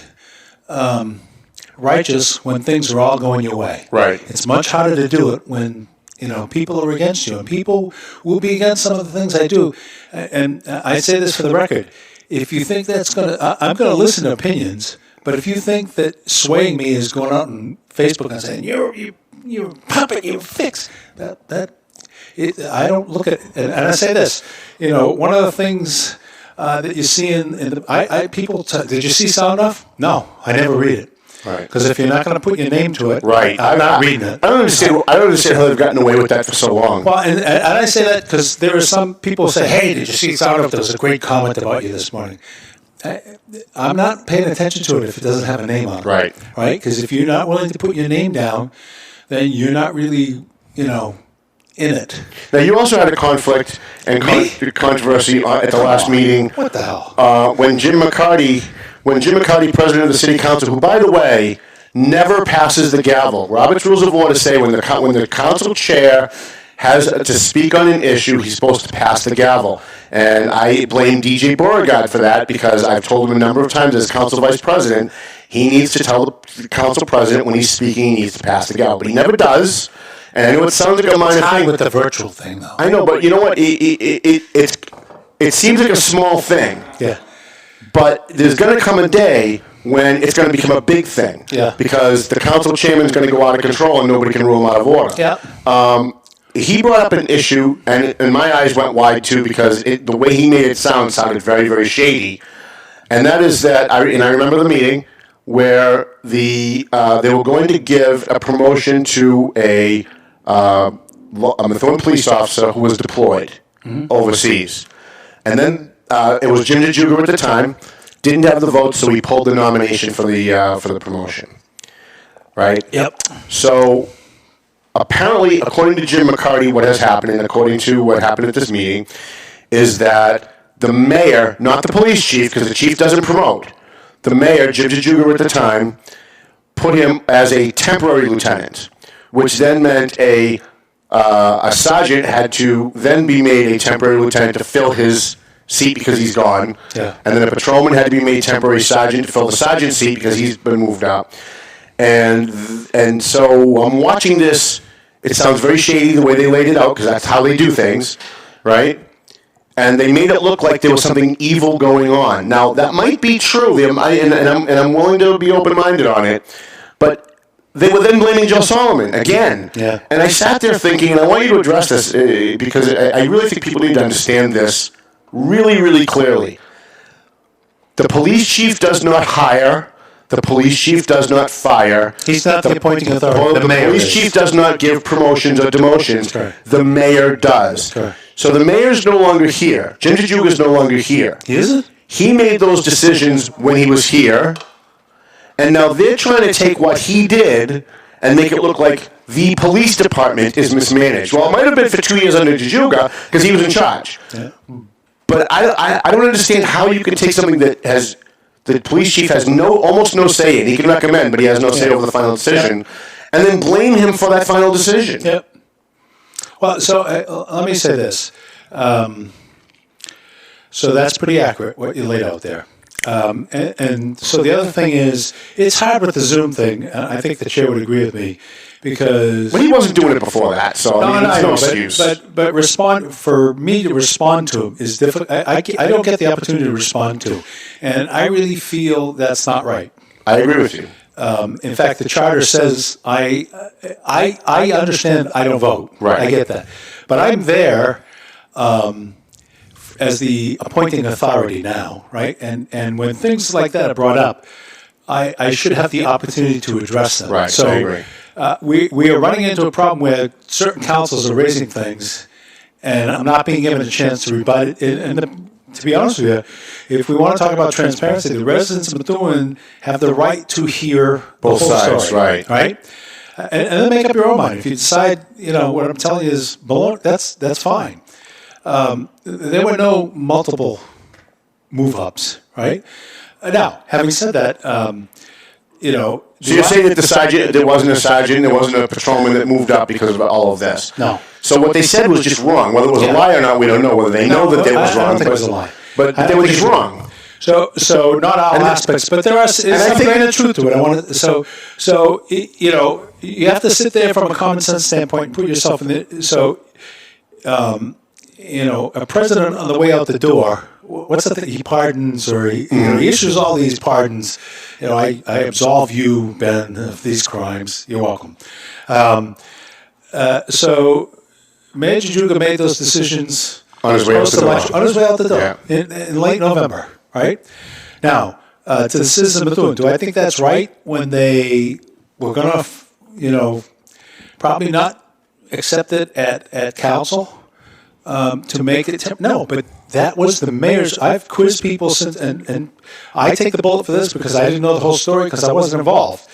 righteous when things are all going your way. Right. It's much harder to do it when people are against you, and people will be against some of the things I do. And I say this for the record: if you think that's I'm going to listen to opinions, but if you think that swaying me is going out on Facebook and saying you're a puppet, you're fixed, I don't look at it. And I say this: one of the things that you see in people. Did you see Sound Off? No, I never read it. Right. Because if you're not going to put your name to it, right. I'm not reading it. I don't understand how they've gotten away with that for so long. Well, and I say that because there are some people who say, "Hey, did you see Sound Off? There was a great comment about you this morning." I'm not paying attention to it if it doesn't have a name on it. Right. Because if you're not willing to put your name down, then you're not really, in it. Now, you also had a conflict and controversy at the last meeting. What the hell? When Jim McCarty, president of the city council, who, by the way, never passes the gavel. Robert's Rules of Order say when the council chair has to speak on an issue, he's supposed to pass the gavel. And I blame DJ Beauregard for that, because I've told him a number of times as council vice president, he needs to tell the council president when he's speaking he needs to pass the gavel. But he never does. And I know it sounds like a minor thing. With the virtual thing, though. I know, but you know what? It seems like a small thing. Yeah. But there's going to come a day when it's going to become a big thing. Yeah. Because the council chairman's going to go out of control and nobody can rule him out of order. Yeah. He brought up an issue, and my eyes went wide too, because the way he made it sounded very, very shady. And that is that, I remember the meeting where they were going to give a promotion to a Methuen police officer who was deployed overseas. And then it was Jim Duggan at the time, didn't have the votes, so he pulled the nomination for the promotion. Right? Yep. So apparently, according to Jim McCarty, what has happened, and according to what happened at this meeting, is that the mayor, not the police chief, because the chief doesn't promote, the mayor, Jim Duggan at the time, put him as a temporary lieutenant, which then meant a sergeant had to then be made a temporary lieutenant to fill his seat because he's gone. Yeah. And then a patrolman had to be made temporary sergeant to fill the sergeant's seat because he's been moved up. And so I'm watching this. It sounds very shady the way they laid it out, because that's how they do things, right? And they made it look like there was something evil going on. Now, that might be true, and I'm willing to be open-minded on it, but they were then blaming Joe Solomon again. Yeah. And I sat there thinking, and I want you to address this, because I really think people need to understand this really, really clearly. The police chief does not hire The police chief does not fire. He's not the appointing authority. The police chief does not give promotions or demotions. The mayor does. So the mayor's no longer here. Jim Jujuga's no longer here. He isn't? He made those decisions when he was here, and now they're trying to take what he did and make it look like the police department is mismanaged. Well, it might have been for 2 years under Jujuga because he was in charge. Yeah. But I don't understand how you can take something that has the police chief has almost no say in. He can recommend, but he has no say over the final decision, and then blame him for that final decision. Yep. Well, so let me say this. So that's pretty accurate, what you laid out there. And so the other thing is, it's hard with the Zoom thing, and I think the chair would agree with me, because... But he wasn't doing it before that, so there's no excuse. But for me to respond to him is difficult. I don't get the opportunity to respond to, and I really feel that's not right. I agree with you. In fact, the charter says I understand I don't vote. Right. I get that. But I'm there as the appointing authority now, right? And when things like that are brought up, I should have the opportunity to address them. Right, so I agree. We are running into a problem where certain councils are raising things, and I'm not being given a chance to rebut it. And to be honest with you, if we want to talk about transparency, the residents of Methuen have the right to hear both the whole sides, story, right? And then make up your own mind. If you decide, what I'm telling you is below, that's fine. There were no multiple move-ups, right? Now, having said that, So you're saying that there wasn't a sergeant, there wasn't a patrolman that moved up because of all of this? No. So what they said was just wrong. Whether it was a lie or not, we don't know. Whether they know that it was wrong. I don't think it was a lie. But they were just wrong. So not all aspects, but there are some grain of truth to it. You have to sit there from a common sense standpoint and put yourself in the. So, a president on the way out the door, what's the thing? He pardons, or he issues all these pardons. I absolve you, Ben, of these crimes. You're welcome. So Mayor Jujuga made those decisions on his way out the door. In late November, right? Now, to the citizens of Methuen, do I think that's right when they were going to, probably not accept it at council to make it? No, but that was the mayor's. I've quizzed people since, and I take the bullet for this because I didn't know the whole story because I wasn't involved.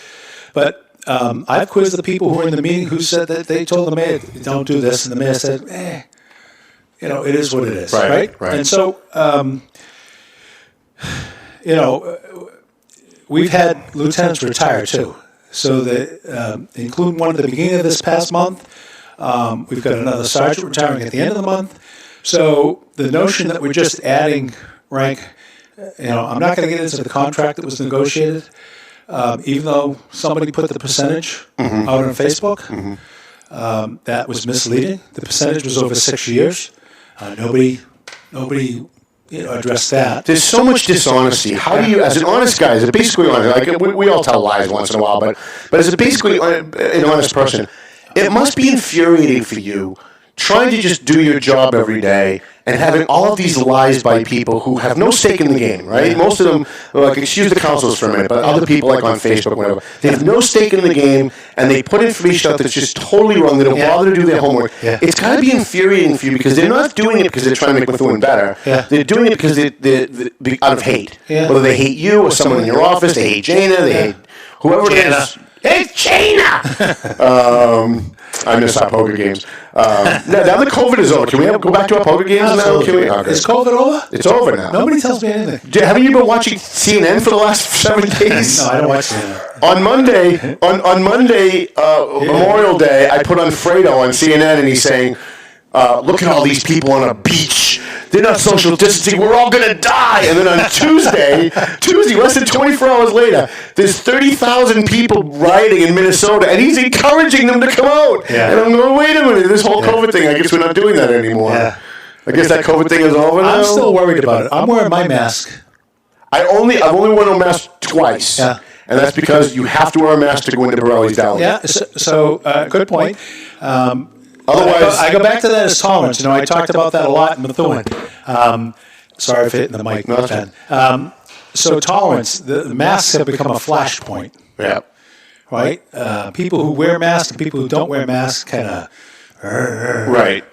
But I've quizzed the people who were in the meeting who said that they told the mayor, don't do this, and the mayor said, it is what it is, right? And so, we've had lieutenants retire too. So including one at the beginning of this past month, we've got another sergeant retiring at the end of the month. So the notion that we're just adding rank, I'm not going to get into the contract that was negotiated, even though somebody put the percentage out on Facebook. That was misleading. The percentage was over 6 years. Nobody addressed that. There's so much dishonesty. How do you, as an honest guy, as a basically honest, like we all tell lies once in a while, but as a basically an honest person, it must be infuriating for you trying to just do your job every day and having all of these lies by people who have no stake in the game, right? Most of them, excuse the councils for a minute, but other people like on Facebook, whatever, they have no stake in the game, and they put information out that's just totally wrong. They don't bother to do their homework. It's got to be infuriating for you because they're not doing it because they're trying to make Methuen better. They're doing it because they're out of hate. Whether they hate you or someone in your office, they hate Jana, they hate whoever it is. It's Jana! I miss our poker games. Now the COVID is over. Can we go back to our poker games now? Okay. Is COVID over? It's over now. Nobody tells me anything. Haven't you been watching CNN for the last 7 days? No, I don't watch CNN. On Monday, Memorial Day, I put on Fredo on CNN, and he's saying, look at all these people on a beach. They're not social distancing. We're all going to die. And then on Tuesday, less than 24 hours later, there's 30,000 people rioting in Minnesota, and he's encouraging them to come out. And I'm going, wait a minute, this whole COVID thing, I guess we're not doing that anymore. I guess that COVID thing is over now. I'm still worried about it. I'm wearing my mask. I've only worn a mask twice. And that's because you have to wear a mask to go into Borelli's Deli. So good point. Otherwise, I go back to that as tolerance. I talked about that a lot in Methuen. Sorry for hitting the mic, Ben. So tolerance, the masks have become a flashpoint. Yeah. Right? People who wear masks and people who don't wear masks kind of... Right.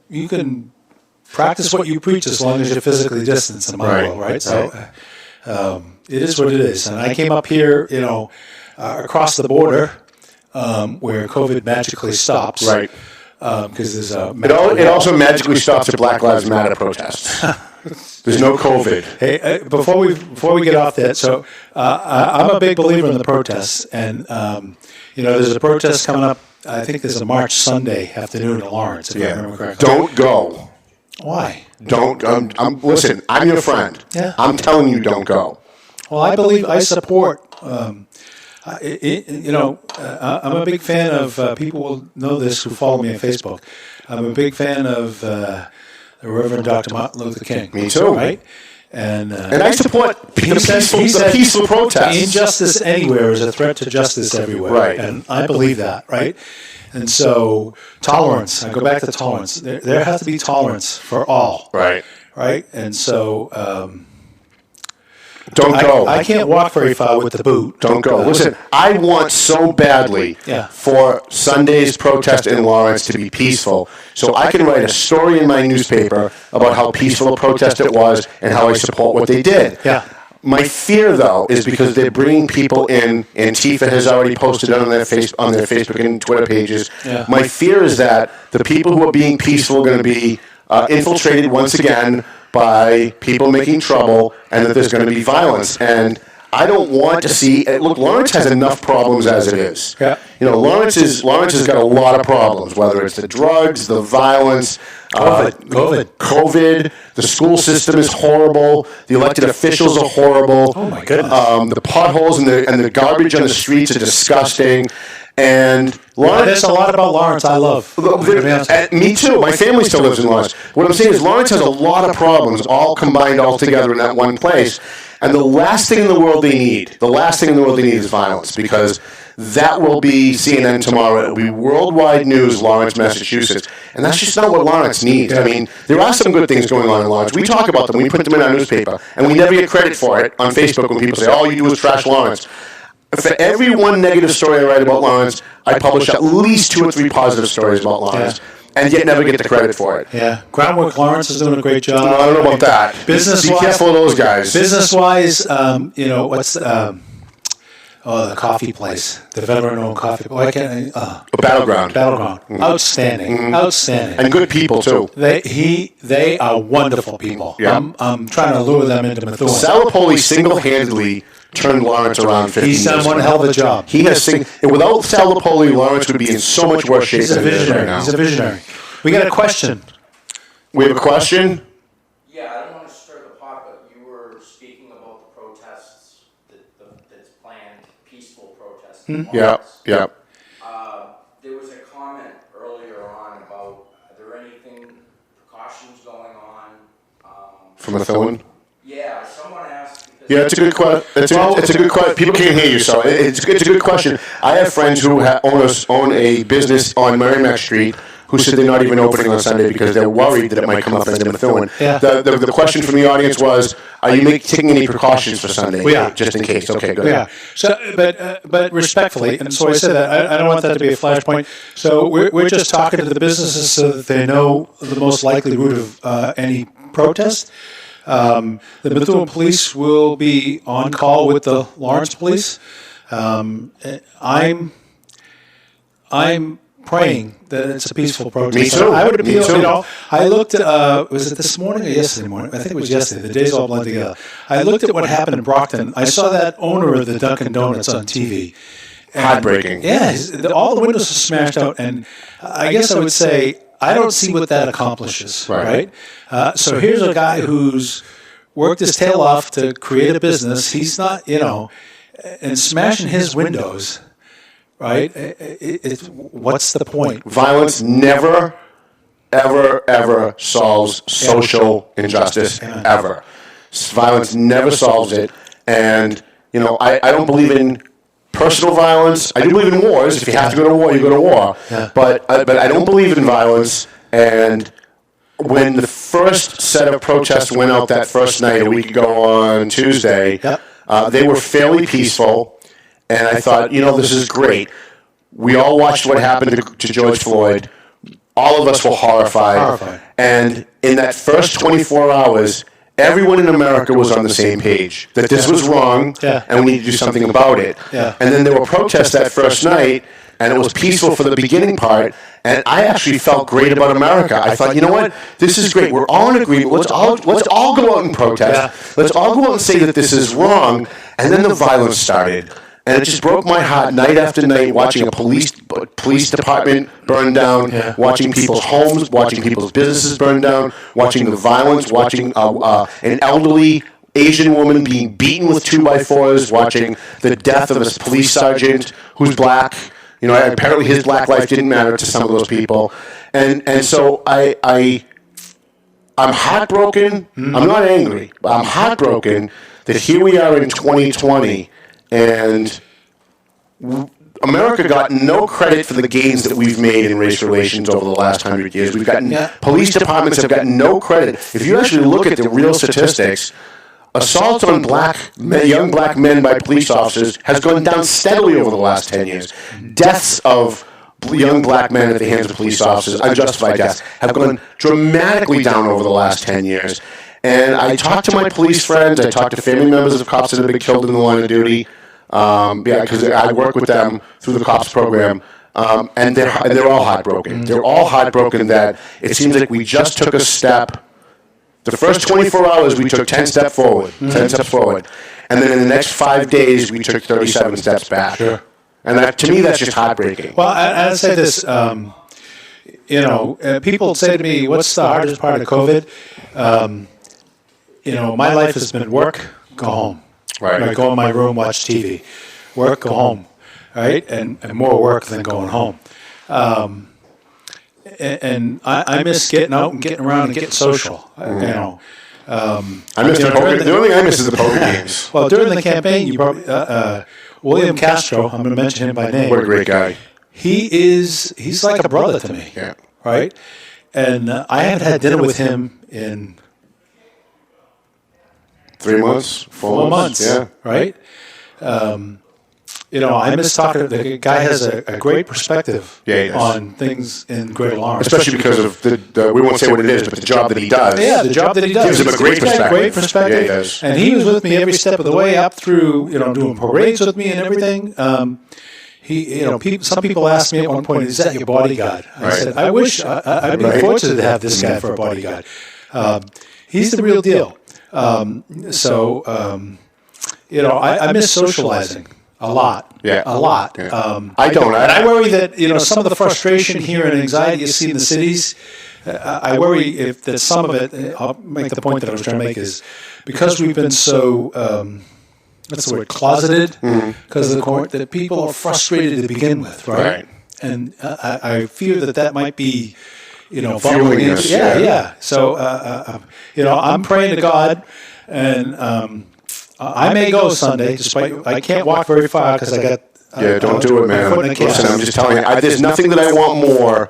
You can practice what you preach as long as you're physically distanced in my world, right? So it is what it is. And I came up here, across the border where COVID magically stops. Right. Because there's a... It also magically stops at Black Lives Matter protests. There's no COVID. Hey, before we get off that, so I'm a big believer in the protests, and there's a protest coming up. I think there's a march Sunday afternoon in Lawrence, if I remember correctly. Don't go. Why? Don't. Listen, I'm your friend. Yeah. I'm telling you, don't go. Well, I support. I'm a big fan of. People will know this who follow me on Facebook. I'm a big fan of the Reverend Dr. Martin Luther King. Me too. Right? And I support the peaceful protests. Injustice anywhere is a threat to justice everywhere. Right. And I believe that, right? And so tolerance, I go back to tolerance. There has to be tolerance for all. Right. Right? And so... don't go. I can't walk very far with the boot. Don't go. Listen, I want so badly for Sunday's protest in Lawrence to be peaceful, so I can write a story in my newspaper about how peaceful a protest it was and how I support what they did. Yeah. My fear, though, is because they're bringing people in. Antifa has already posted it on their Facebook and Twitter pages. Yeah. My fear is that the people who are being peaceful are going to be infiltrated once again by people making trouble, and that there's going to be violence. And I don't want to see. Look, Lawrence has enough problems as it is. Yeah. Lawrence has got a lot of problems. Whether it's the drugs, the violence, COVID. The school system is horrible. The elected officials are horrible. Oh my goodness. The potholes and the garbage on the streets are disgusting. And Lawrence, there's a lot about Lawrence I love. Me too. My family still lives in Lawrence. What I'm saying is Lawrence has a lot of problems all combined all together in that one place. And the last thing in the world they need is violence, because that will be CNN tomorrow. It will be worldwide news, Lawrence, Massachusetts. And that's just not what Lawrence needs. I mean, there are some good things going on in Lawrence. We talk about them. We put them in our newspaper. And we never get credit for it on Facebook when people say, all you do is trash Lawrence. For every one negative story I write about Lawrence, I publish at least 2 or 3 positive stories about Lawrence, and yet never get the credit for it. Yeah, Groundwork Lawrence is doing a great job. No, I don't know about that. Be careful of those guys. Business-wise, what's the coffee place, the veteran-owned coffee place? Battleground. Mm-hmm. Outstanding, and good people too. They are wonderful people. Yeah. I'm trying to lure them into Methuen. Salapoli single-handedly turned Lawrence around 15 years ago. He's done one hell of a job. He has without Salapoli, Lawrence would be in so much worse shape than it is right now. He's a visionary. We got a question. We have a question? Yeah, I don't want to stir the pot, but you were speaking about the protests that's planned, peaceful protests. Yeah. There was a comment earlier on about, are there anything, precautions going on? From Methuen? Yeah, someone asked. Yeah, it's a good question. It's a good question. People can't hear you, so it's a good question. I have friends who own a business on Merrimack Street who said they're not even opening on Sunday because they're worried that it might come up into Methuen. Yeah. The question from the audience was, are you taking any precautions for Sunday? We are. Just in case. Okay, good. Yeah. So, but respectfully, and so I said that I don't want that to be a flashpoint. So we're just talking to the businesses so that they know the most likely route of any protest. The Methuen police will be on call with the Lawrence police. I'm praying that it's a peaceful protest. Me too. I would appeal. Me too. I looked at was it this morning or yesterday morning? I think it was yesterday. The days all blend together. I looked at what happened in Brockton. I saw that owner of the Dunkin' Donuts on TV. Heartbreaking. Yeah, all the windows are smashed out, and I guess I would say I don't see what that accomplishes. Right? So here's a guy who's worked his tail off to create a business. He's not, and smashing his windows. Right? What's the point? Violence never, ever solves social injustice, ever. Violence never solves it. And, I don't believe in personal violence. I do believe in wars. If you have to go to war, you go to war. Yeah. But I don't believe in violence. And when the first set of protests went out that first night, a week ago on Tuesday, they were fairly peaceful, and I thought, this is great. We all watched what happened to George Floyd. All of us were horrified. And in that first 24 hours, everyone in America was on the same page, that this was wrong, and we need to do something about it. And then there were protests that first night, and it was peaceful for the beginning part, and I actually felt great about America. I thought, you know what, this is great. We're all in agreement. Let's all go out and protest. Let's all go out and say that this is wrong. And then the violence started. And it just broke my heart night after night, watching a police department burn down, watching people's homes, watching people's businesses burn down, watching the violence, watching an elderly Asian woman being beaten with 2x4s, watching the death of a police sergeant who's black. Apparently his black life didn't matter to some of those people. And so I'm heartbroken. I'm not angry, but I'm heartbroken that here we are in 2020, and America got no credit for the gains that we've made in race relations over the last 100 years. We've gotten police departments have gotten no credit. If you actually look at the real statistics, assaults on young black men by police officers has gone down steadily over the last 10 years. Deaths of young black men at the hands of police officers, unjustified deaths, have gone dramatically down over the last 10 years. And I talked to my police friends, I talked to family members of cops that have been killed in the line of duty, because I work with them through the cops program, and they're all heartbroken. They're all heartbroken that it seems like we just took a step. The first 24 hours, we took 10 steps forward, and then in the next 5 days, we took 37 steps back. Sure. And to me, that's just heartbreaking. Well, I'd say this, people say to me, what's the hardest part of COVID? My life has been work, go home. Right. I go in my room, watch TV. Work, go home. Right? And more work than going home. And I miss getting out and getting around and getting social. I miss the poker. The only thing I miss is the poker games. Well, during the campaign, you brought William Castro. I'm going to mention him by name. What a great guy. He's like a brother to me. Yeah. Right? And I haven't had dinner with him in 3 months, 4 months. Yeah. Right? I miss talking. The guy has a great perspective on things in Greater Lawrence. Especially because of the we won't say what it is, but the job that he does. Yeah, the job that he does. Gives him a great perspective. Great perspective. Yeah, he does. And he was with me every step of the way up through, doing parades with me and everything. Some people asked me at one point, "Is that your bodyguard?" I said, "I wish I'd be fortunate to have this guy for a bodyguard. He's the real deal." I miss socializing a lot. Yeah, a lot. Yeah. I don't. And I worry that some of the frustration here and anxiety you see in the cities. I worry that some of it. I'll make the point that I was trying to make is because we've been so. What's the word? Closeted, because of the court, that people are frustrated to begin with, right? And I fear that might be, fueling us. Yeah. So, I'm praying to God, and I may go Sunday, despite I can't walk very far because I got. Don't do it, man. Listen, I'm just telling you, there's nothing that I want more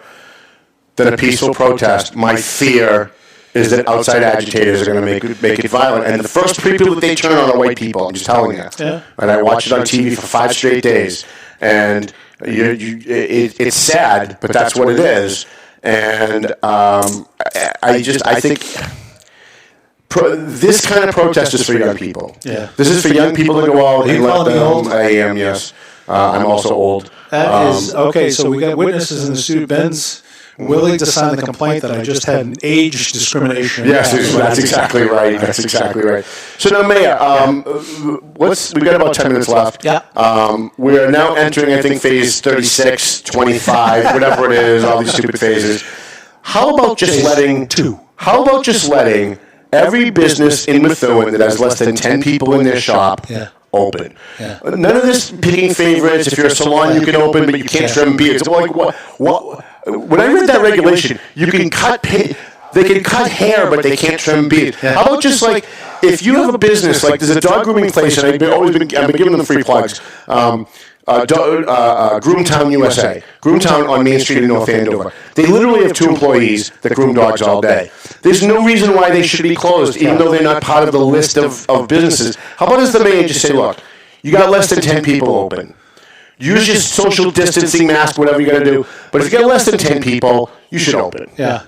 than a peaceful protest. My fear is that outside agitators are going to make it violent. And the first people that they turn on are white people. I'm just telling you. Yeah. And I watched it on TV for 5 straight days. And it's sad, but that's what it is. And I think this kind of protest is for young people. Yeah. This is for young people to go out and let them. I am, yes. I'm also old. That is okay. So we got witnesses in the suit. Ben's willing to sign the complaint that I just had an age discrimination. Yes, that's exactly right. That's exactly right. So now, Mayor, we've got about 10 minutes left. Yeah. We are now entering, I think, phase 36, 25, whatever it is, all these stupid phases. How about just letting every business in Methuen that has less than 10 people in their shop open? Yeah. None of this picking favorites. If you're a salon, you can open, but you can't trim beards. Like what? When I read that regulation, you can they can cut hair, but they can't trim beards. How about just if you have a business, there's a dog grooming place, and I've been giving them free plugs. Groomtown, USA. Groomtown on Main Street in North Andover. They literally have 2 employees that groom dogs all day. There's no reason why they should be closed, even though they're not part of the list of businesses. How about as the mayor just say, look, you got less than 10 people open. Use your social distancing mask, whatever you got to do. But if you got less than 10 people, you should open. Yeah.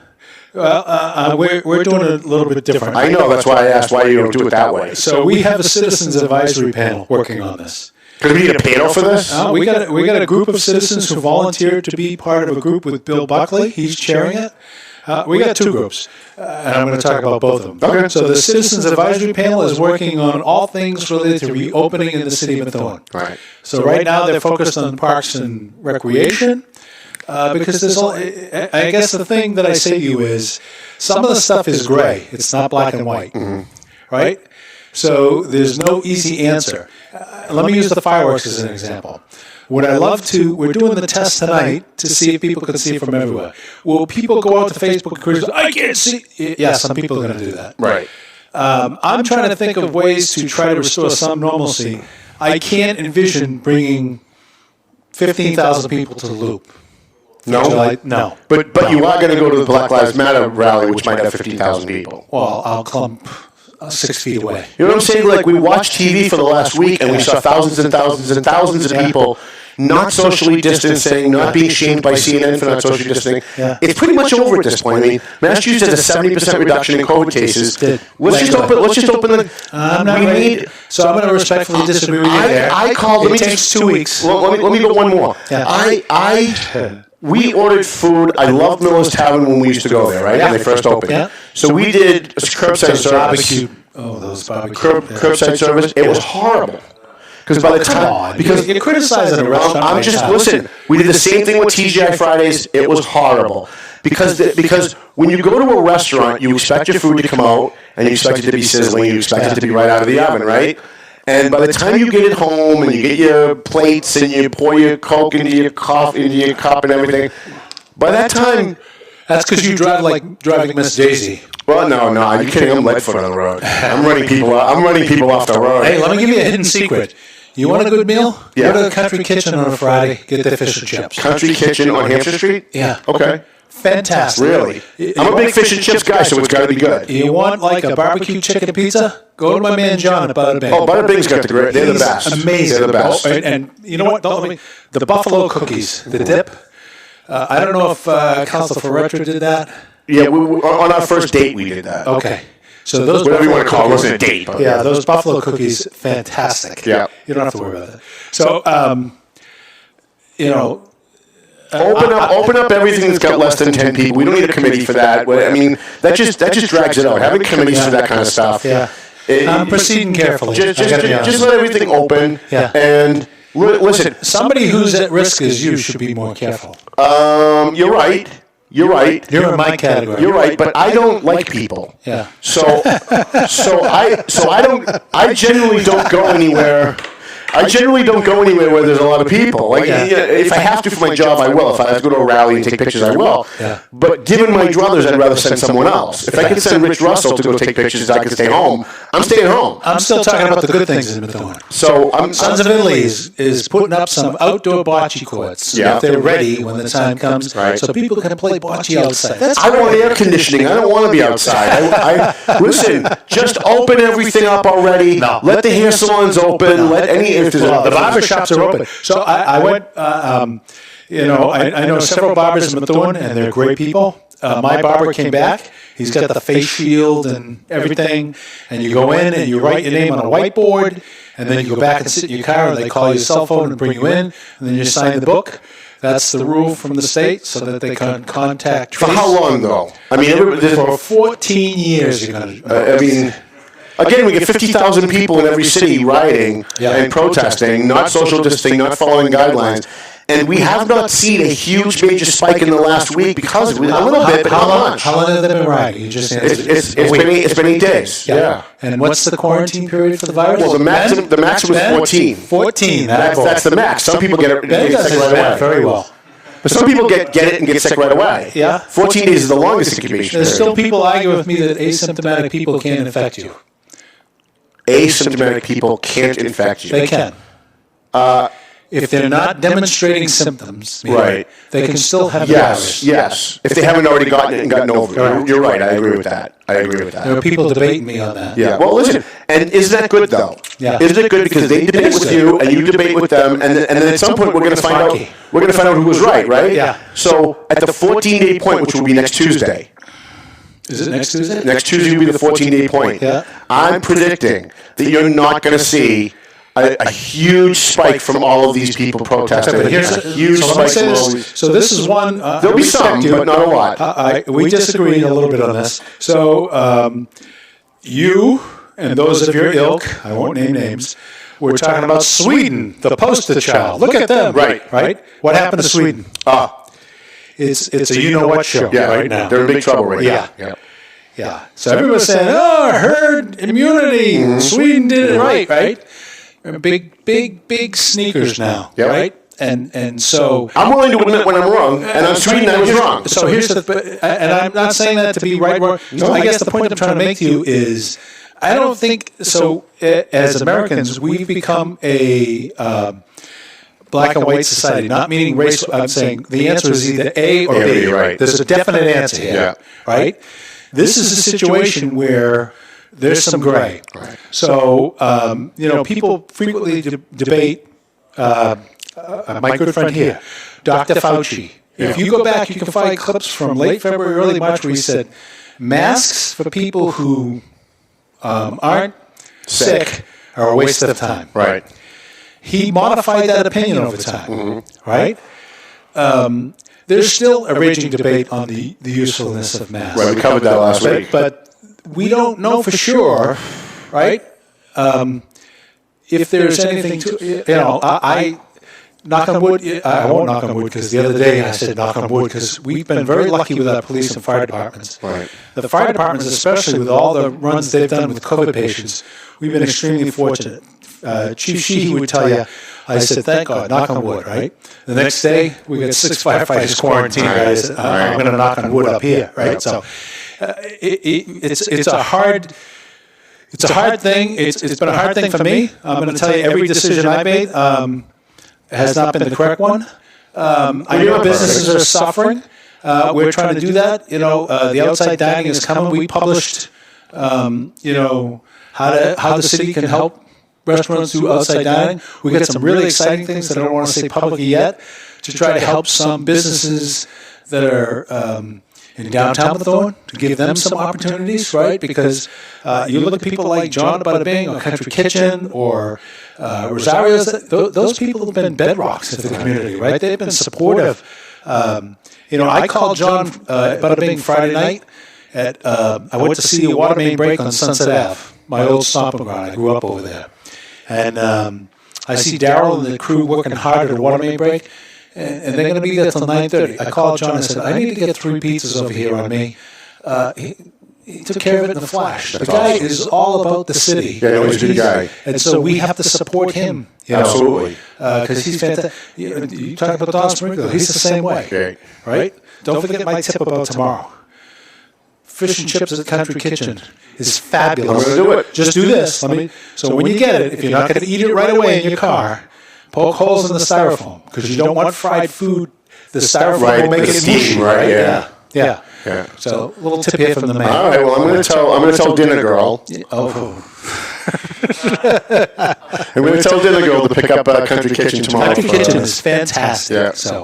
Well, we're doing it a little bit different. I know, that's why I asked why you don't do it that way. So we have a citizens advisory panel working on this. Could we need a panel for this? We got a group of citizens who volunteered to be part of a group with Bill Buckley. He's chairing it. We got 2 groups, and I'm going to talk about both of them. Okay. So the citizens advisory panel is working on all things related to reopening in the city of Methuen. Right. So right now they're focused on parks and recreation. Because there's I guess the thing that I say to you is some of the stuff is gray. It's not black and white, right? So there's no easy answer. Let me use the fireworks as an example. Would I love to? We're doing the test tonight to see if people can see it from everywhere. Will people go out to Facebook and criticize? I can't see. Yeah, some people are going to do that. Right. I'm trying to think of ways to try to restore some normalcy. I can't envision bringing 15,000 people to the Loop. No? No. But you are going to go to the Black Lives Matter rally, which might have 50,000 people. Well, I'll clump 6 feet away. You know what I'm saying? Like, we watched TV for the last week, and we saw thousands and thousands and thousands of people not socially distancing, not being shamed by CNN for not socially distancing. Yeah. It's pretty much over at this point. I mean, Massachusetts has a 70% reduction in COVID cases. Let's just open the... I'm not ready. So I'm going to respectfully disagree with you there. I called... It takes 2 weeks. Well, let me go one more. Yeah. We ordered food. I loved Miller's Tavern when we used to go there, right? When they first opened. Yeah. So we did curbside service. Barbecue. Oh, those barbecue. Curbside service. It was horrible. Because by the time, because you're criticizing a restaurant. I'm just listen. We did the same thing with TGI Fridays. It was horrible because when you go to a restaurant, you expect your food to come out and you expect it to be sizzling. You expect it to be right out of the oven, right? And by the time you get it home and you get your plates and you pour your Coke into your cup and everything, by that time, that's because you drive like driving Miss Daisy. Well, no, are you kidding? I'm Lightfoot on the road. I'm running people off the road. Hey, let me give you a hidden secret. You want a good meal? Yeah. Go to the Country Kitchen on a Friday. Get their fish and chips. Country Kitchen on Hampshire Street? Yeah. Okay. Fantastic. Really? I'm a big fish and chips guy, so it's got to be good. You want like a barbecue chicken pizza? Go to my man John at Butter Bing. Oh, Butter Bing's got the great. They're the best. Amazing. They're the best. Oh, and you know what? The buffalo cookies, the dip. I don't know if Council for Retro did that. Yeah, on our first date we did that. Okay. So those whatever you want to call it, wasn't a date. But yeah, those buffalo cookies, fantastic. Yeah. You don't have to worry about that. So, you know. Open up everything that's got less than 10 people. We don't need a committee for that. I mean, that just drags it out. Having committees for that kind of stuff. Yeah. I'm proceeding carefully. Just let everything open. Yeah. And listen. Somebody who's at risk as you should be more careful. You're right. You're in my category. You're right, but I don't like people. Yeah. So I generally don't go anywhere. Where there's a lot of people. Like, if I have to for my job, I will. If I have to go to a rally and take pictures, I will. Yeah. But given my druthers, I'd rather send someone else. If I could send Rich Russell to go take pictures, I could stay home. I'm staying home. I'm still talking about the good things in Methuen. So Sons of Italy is putting up some outdoor bocce courts. Yeah. If they're ready when the time comes, right. So people can play bocce outside. I want air conditioning. I don't want to be outside. Listen, just open everything up already. No. Let the hair salons open. The barber shops are open. So I went, I know several barbers in Methuen, and they're great people. My barber came back. He's got the face shield and everything. And you go in and you write your name on a whiteboard, and then you go back and sit in your car, and they call your cell phone and bring you in, and then you sign the book. That's the rule from the state, so that they can contact trace. For how long, though? I mean, for 14 years, you're going to. Again, we get 50,000 people in every city rioting and protesting, not social distancing, not following guidelines. And we have not seen a huge major spike in the last week because of it. A little bit, but not much. How long have they been rioting? You just answered. It's been 8 days. Yeah. And what's the quarantine period for the virus? Well, the maximum is 14. 14. That's the max. Some people get sick right away. Very well. But some people get it and get sick right away. Yeah. 14 days is the longest incubation period. There's still people argue with me that asymptomatic people can't infect you. Asymptomatic people can't infect you. They can. if they're not demonstrating symptoms, Right. they can still have the virus. Yes. If they haven't already gotten it and gotten over it. You're right. I agree with that. There are people debating me on that. Yeah. Well, listen, and isn't that good though? Yeah. Isn't it good because they debate with you and you debate with them, and then at some point we're going to find out who was right? Yeah. So at the 14-day point, which will be next Tuesday. Is it next Tuesday? Next Tuesday will be the 14-day point. Yeah. I'm predicting that you're not going to see a huge spike from all of these people protesting. But here's a huge spike. So this is one. There'll be some, but not a lot. We disagree a little bit on this. So you and those of your ilk, I won't name names, we're talking about Sweden, the poster child. Look at them. Right. What happened to Sweden? It's a you-know-what show right now. They're in big trouble right now. Yeah. So everyone's saying, herd immunity. Sweden did it right? Big sneakers now, right? And so I'm willing to admit when I'm wrong, and on Sweden I was wrong. So here's and I'm not saying that to be right. No, I guess the point I'm trying to make to you is, I don't think so. As Americans, we've become a black and white society, not meaning race. I'm saying the answer is either A or B. Right. There's a definite answer here, right? This is a situation where there's some gray. Right. So, people frequently debate, my good friend here, Dr. Fauci. If you go back, you can find clips from late February, early March where he said, masks for people who aren't sick are a waste of time. Right. He modified that opinion over time, right? There's still a raging debate on the usefulness of masks. Right, we covered that last week. But we don't know for sure, right? If there's anything to, I knock on wood. I won't knock on wood because the other day I said knock on wood because we've been very lucky with our police and fire departments. Right. The fire departments, especially with all the runs they've done with COVID patients, we've been extremely fortunate. Chief Sheehy would tell you, I said, thank God, knock on wood, right? The next day, we got 6 firefighters quarantined. Right? I said, I'm going to knock on wood up here, right? So it's a hard thing. It's been a hard thing for me. I'm going to tell you, every decision I made has not been the correct one. I know businesses are suffering. We're trying to do that. The outside dining is coming. We published, how the city can help restaurants do outside dining. We got some really exciting things that I don't want to say publicly yet to try to help some businesses that are in downtown Methuen to give them some opportunities, right? Because you look at people like John Bada Bing or Country Kitchen or Rosario's, those people have been bedrocks of the community, right? They've been supportive. I called John Bada Bing Friday night. I went to see a water main break on Sunset Ave, my old stomping ground. I grew up over there. And I see Daryl and the crew working hard at a water main break, and they're going to be there till 9:30. I called John and said, I need to get 3 pizzas over here on me. He took care of it in a flash. The guy is all about the city. Yeah, he's a good guy. And so we have to support him. Absolutely. Because he's fantastic. You talk about Don Sprinkler, he's the same way. Okay. Right? Don't forget my tip about tomorrow. Fish and chips at the Country Kitchen is fabulous. I'm going to do it. Just do this. So when you get it, if you're not going to eat it right away in your car, poke holes in the styrofoam because you don't want fried food. The styrofoam will make it mushy, right? Yeah. So a little tip here from the man. All right. Well, I'm going to tell Dinner Girl. I'm going to tell Dinner Girl to pick up Country Kitchen tomorrow. Country Kitchen is fantastic.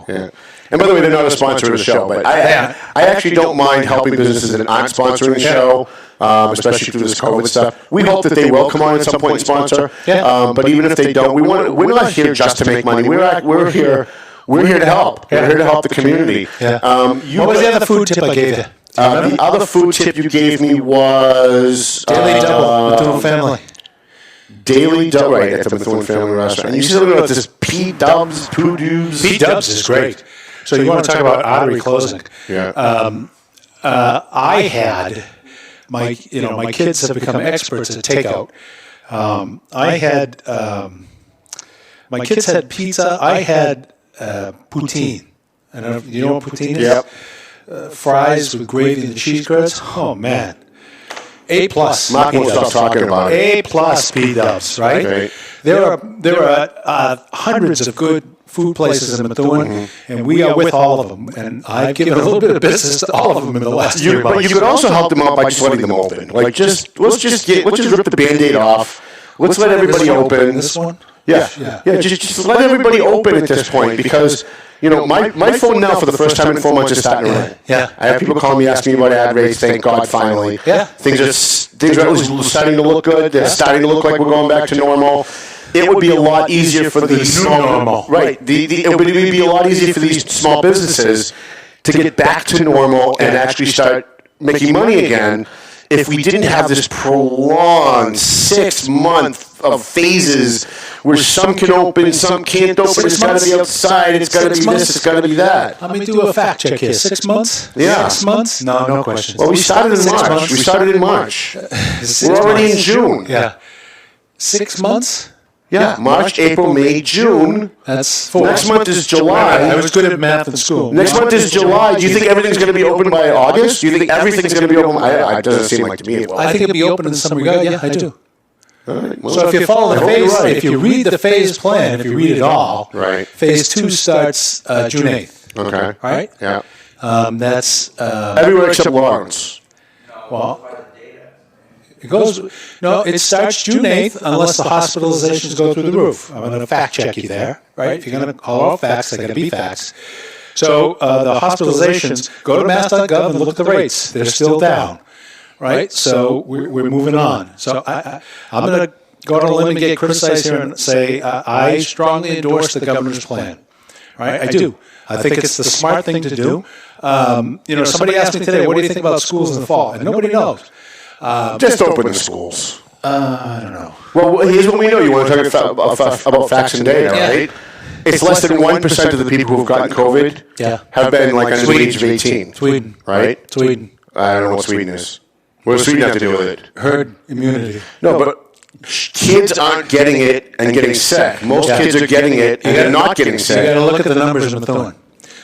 Yeah. And by the way, they're not a sponsor of the show, but I actually don't mind helping businesses that aren't sponsoring the show, especially through this COVID stuff. We hope that they will come on at some point and sponsor. But even if they don't, we're not here just to make money. We're here to help. We're here to help the community. What was the other food tip I gave you? The other food tip you gave me was Daily Double, Methuen Family. Daily Double, right, at the Methuen Family Restaurant. And you said about this P-Dubs, Poo-Dubs. P-Dubs is great. So you want to talk about artery closing? Yeah. I had my kids have become experts at takeout. My kids had pizza. I had poutine. I don't know if you know what poutine is. Yep. Fries with gravy and cheese curds. Oh man, A plus. Mark won't stop talking about it. A plus B-dubs, right? There are hundreds of good food places in Methuen, and we are with all of them. And I've given a little bit of business to all of them in the last 3 months. But you could also help them out by just letting them open. Like, let's just rip the Band-Aid off. Let's let everybody open. This one? Yeah. Just let everybody open at this point, because my phone now for the first time in 4 months is starting to ring. Yeah. I have people call me asking me about ad rates. Thank God, finally. Yeah. Things are starting to look good. They're starting to look like we're going back to normal. It would be a lot easier for these small normal. Right. It would be a lot easier for these small businesses to get back to normal and actually start making money again if we didn't have this prolonged 6 month of phases where some can open, some can't open. It's got to be outside. It's got to be this. It's got to be that. Let me do a fact check here. 6 months? Yeah. 6 months? No questions. Well, we started in March. We're already in June. Yeah. 6 months? Yeah, March, April, May, June. That's 4. Next month is July. I was good at math in school. Next month is July. Do you think everything's going to be open by August? Do you think everything's going to be open? It doesn't seem like to me. I think it'll be open in some regard. Yeah, I do. All right, well, So if you follow the phase, if you read the phase plan, if you read it all, right. Phase 2 starts June 8th. Okay. Right? Yeah. That's Everywhere except Lawrence. well. It starts June 8th unless the hospitalizations go through the roof. I'm going to fact check you there, right? If you're going to call out facts, they're going to be facts. So the hospitalizations, go to mass.gov and look at the rates. They're still down, right? So we're moving on. So I'm going to go on a limb and get criticized here and say I strongly endorse the governor's plan, right? I do. I think it's the smart thing to do. Somebody asked me today, what do you think about schools in the fall? And nobody knows. Just open the schools. I don't know. Well, here's what we know. You want to talk about facts and data, right? It's less than 1% of the people who've gotten COVID have been like under the age of 18. Sweden. Right? Sweden. I don't know what Sweden is. What does Sweden have to do with it? Herd immunity. No, but kids aren't getting it and getting sick. Most kids are getting it and they're not getting sick. You got to look at the numbers in Methuen.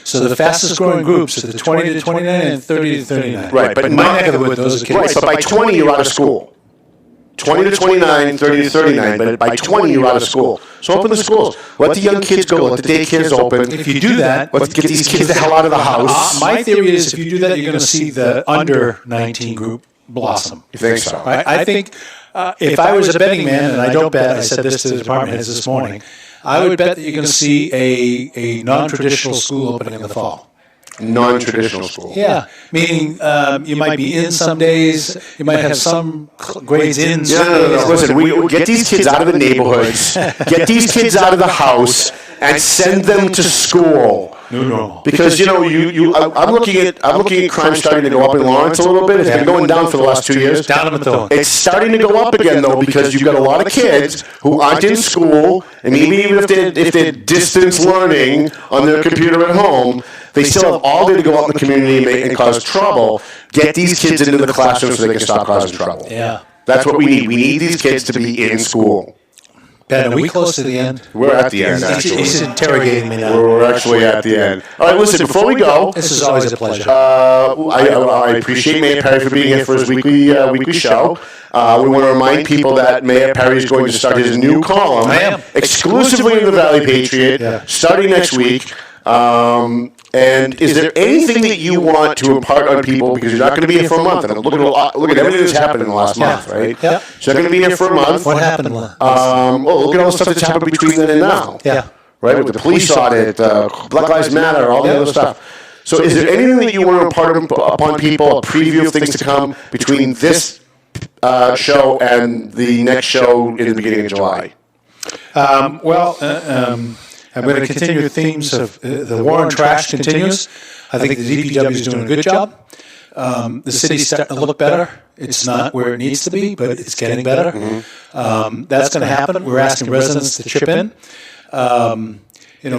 So the fastest growing groups are the 20 to 29 and 30 to 39. Right, but in my neck of the woods, those are kids. Right, but by 20 you're out of school. 20 to 29, 30 to 39, but by 20 you're out of school. So open the schools. Let the young kids go. Let the daycares open. If you do that, let's get these kids the hell out of the house. My theory is if you do that, you're going to see the under 19 group blossom. You think so? I think if I was a betting man, and I don't bet, I said this to the department heads this morning, I would bet that you're going to see a non-traditional school opening in the fall. Non-traditional school. Yeah, meaning you might be in some days, you might have some grades in. No. Listen, we get these kids out of the neighborhoods, get these kids out of the house, and send them to school. New normal. Because I'm looking at crime starting to go up in Lawrence a little bit. It's been going down for the last 2 years. Down in Methuen. It's starting to go up again though, because you've got a lot of kids who aren't in school, and maybe even if they're distance learning on their computer at home, they still have all day to go out in the community and cause trouble. Get these kids into the classroom so they can stop causing trouble. Yeah. That's what we need. We need these kids to be in school. Ben, are we close to the end? We're at the end, actually. He's interrogating me now. We're actually at the end. All right, listen, before we go... This is always a pleasure. I appreciate Mayor Perry for being here for his weekly show. We want to remind people that Mayor Perry is going to start his new column exclusively in the Valley Patriot starting next week. And is there anything that you want to impart on people, because you're not going to be here for a month? And look at everything that's happened in the last month, right? Yeah. So you're not going to be here for a month. What happened? Look at all the stuff that's happened between then and now. Yeah. Right, with the police audit, Black Lives Matter, all the other stuff. So is there anything that you want to impart upon people, a preview of things to come between this show and the next show in the beginning of July? I'm going to continue the themes of the war on trash continues. I think the DPW is doing a good job. The city's starting to look better. It's not where it needs to be, but it's getting better. Mm-hmm. That's going to happen. We're asking residents to chip in.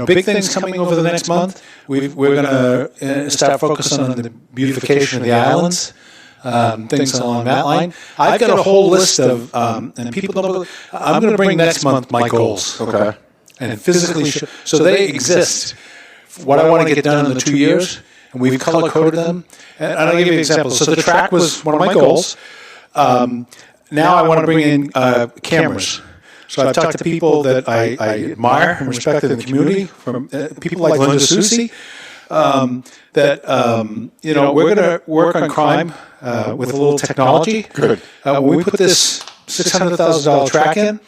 Big things coming over the next month. We're going to start focusing on the beautification of the islands. Things along that line. I've got a whole list of, and people don't believe, I'm going to bring next month my goals. Okay. And physically so they exist. What I want to get done in the 2 years, and we've color-coded them. And I'll give you an example. So the track was one of my goals. Now I want to bring in cameras. So I've talked to people that I admire and respect in the community, from people like Linda Soucy, we're going to work on crime with a little technology. Good. When we put this $600,000 track in,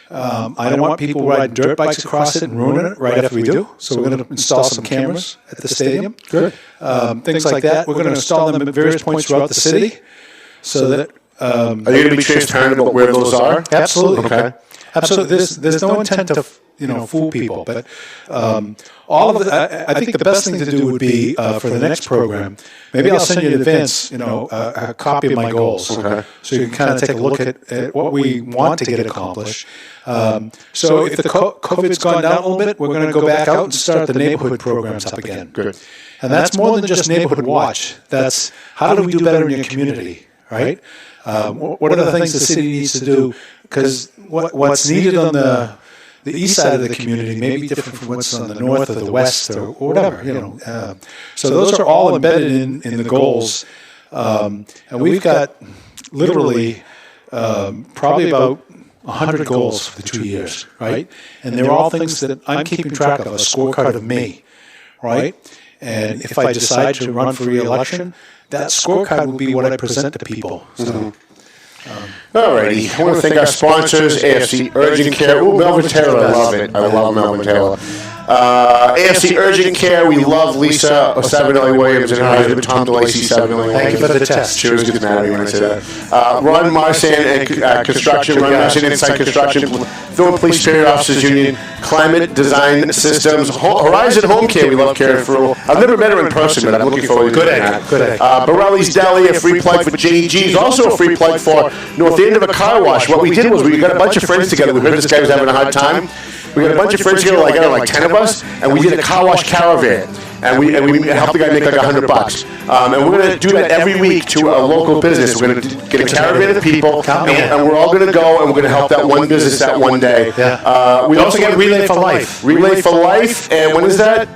I don't want people riding dirt bikes across it and ruining it right after we do. So we're going to install some cameras at the stadium. Good. Things like that. We're going to install them at various points throughout the city so that... are you going to be transparent about where those are? Absolutely. Okay. Absolutely. There's no intent to fool people, but all of I think the best thing to do would be for the next program. Maybe I'll send you in advance, a copy of my goals, so you can kind of take a look at what we want to get accomplished. So if the COVID's gone down a little bit, we're going to go back out and start the neighborhood programs up again. Good. And that's more than just neighborhood watch. That's how do we do better in your community, right? What are the things the city needs to do? Because what's needed on the east side of the community may be different from what's on the north or the west or whatever. So those are all embedded in the goals, and we've got literally probably about 100 goals for the 2 years, right? And they're all things that I'm keeping track of, a scorecard of me, right? And if I decide to run for re-election, that scorecard will be what I present to people. So. Alrighty, I want to thank our sponsors, AFC Urgent Care. Ooh, Melvin Taylor, I love it. I love Melvin Taylor. AFC Urgent Care, we love Lisa Savinelli Williams and her husband Tom DeLacy Savinelli. Thank you for the test. She always gets mad at me when I say that. Ron Marsan and Construction, Ron Marsan Inside Construction, Philip Police Superior Officers Union, Climate Design Systems, Horizon Home Care, we love Karen Fruel. I've never met her in person, but I'm looking forward to doing that. Good egg. Borelli's Deli, a free plug for JG's, also a free plug for North End of a Car Wash. What we did was we got a bunch of friends together. We heard this guy was having a hard time. We got a bunch of friends together, like 10 of us, and we did a car wash caravan. And we helped the guy make like $100. And we're going to do that every week to a local business. We're going to get a caravan of people, and we're all going to go, and we're going to help that one business that one day. We also get Relay for Life. Relay for Life, and when is that?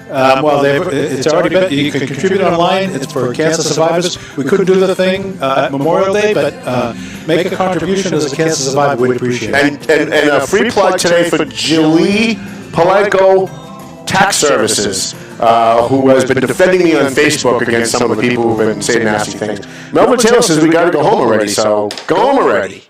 It's already been. You can contribute online. It's for cancer survivors. We couldn't do the thing at Memorial Day, but make a contribution as a cancer survivor. We'd appreciate it. And a free plug today for Julie Palego Tax Services, who has been defending me on Facebook against some of the people who've been saying nasty things. Melvin Taylor says we got to go home already, so go home already.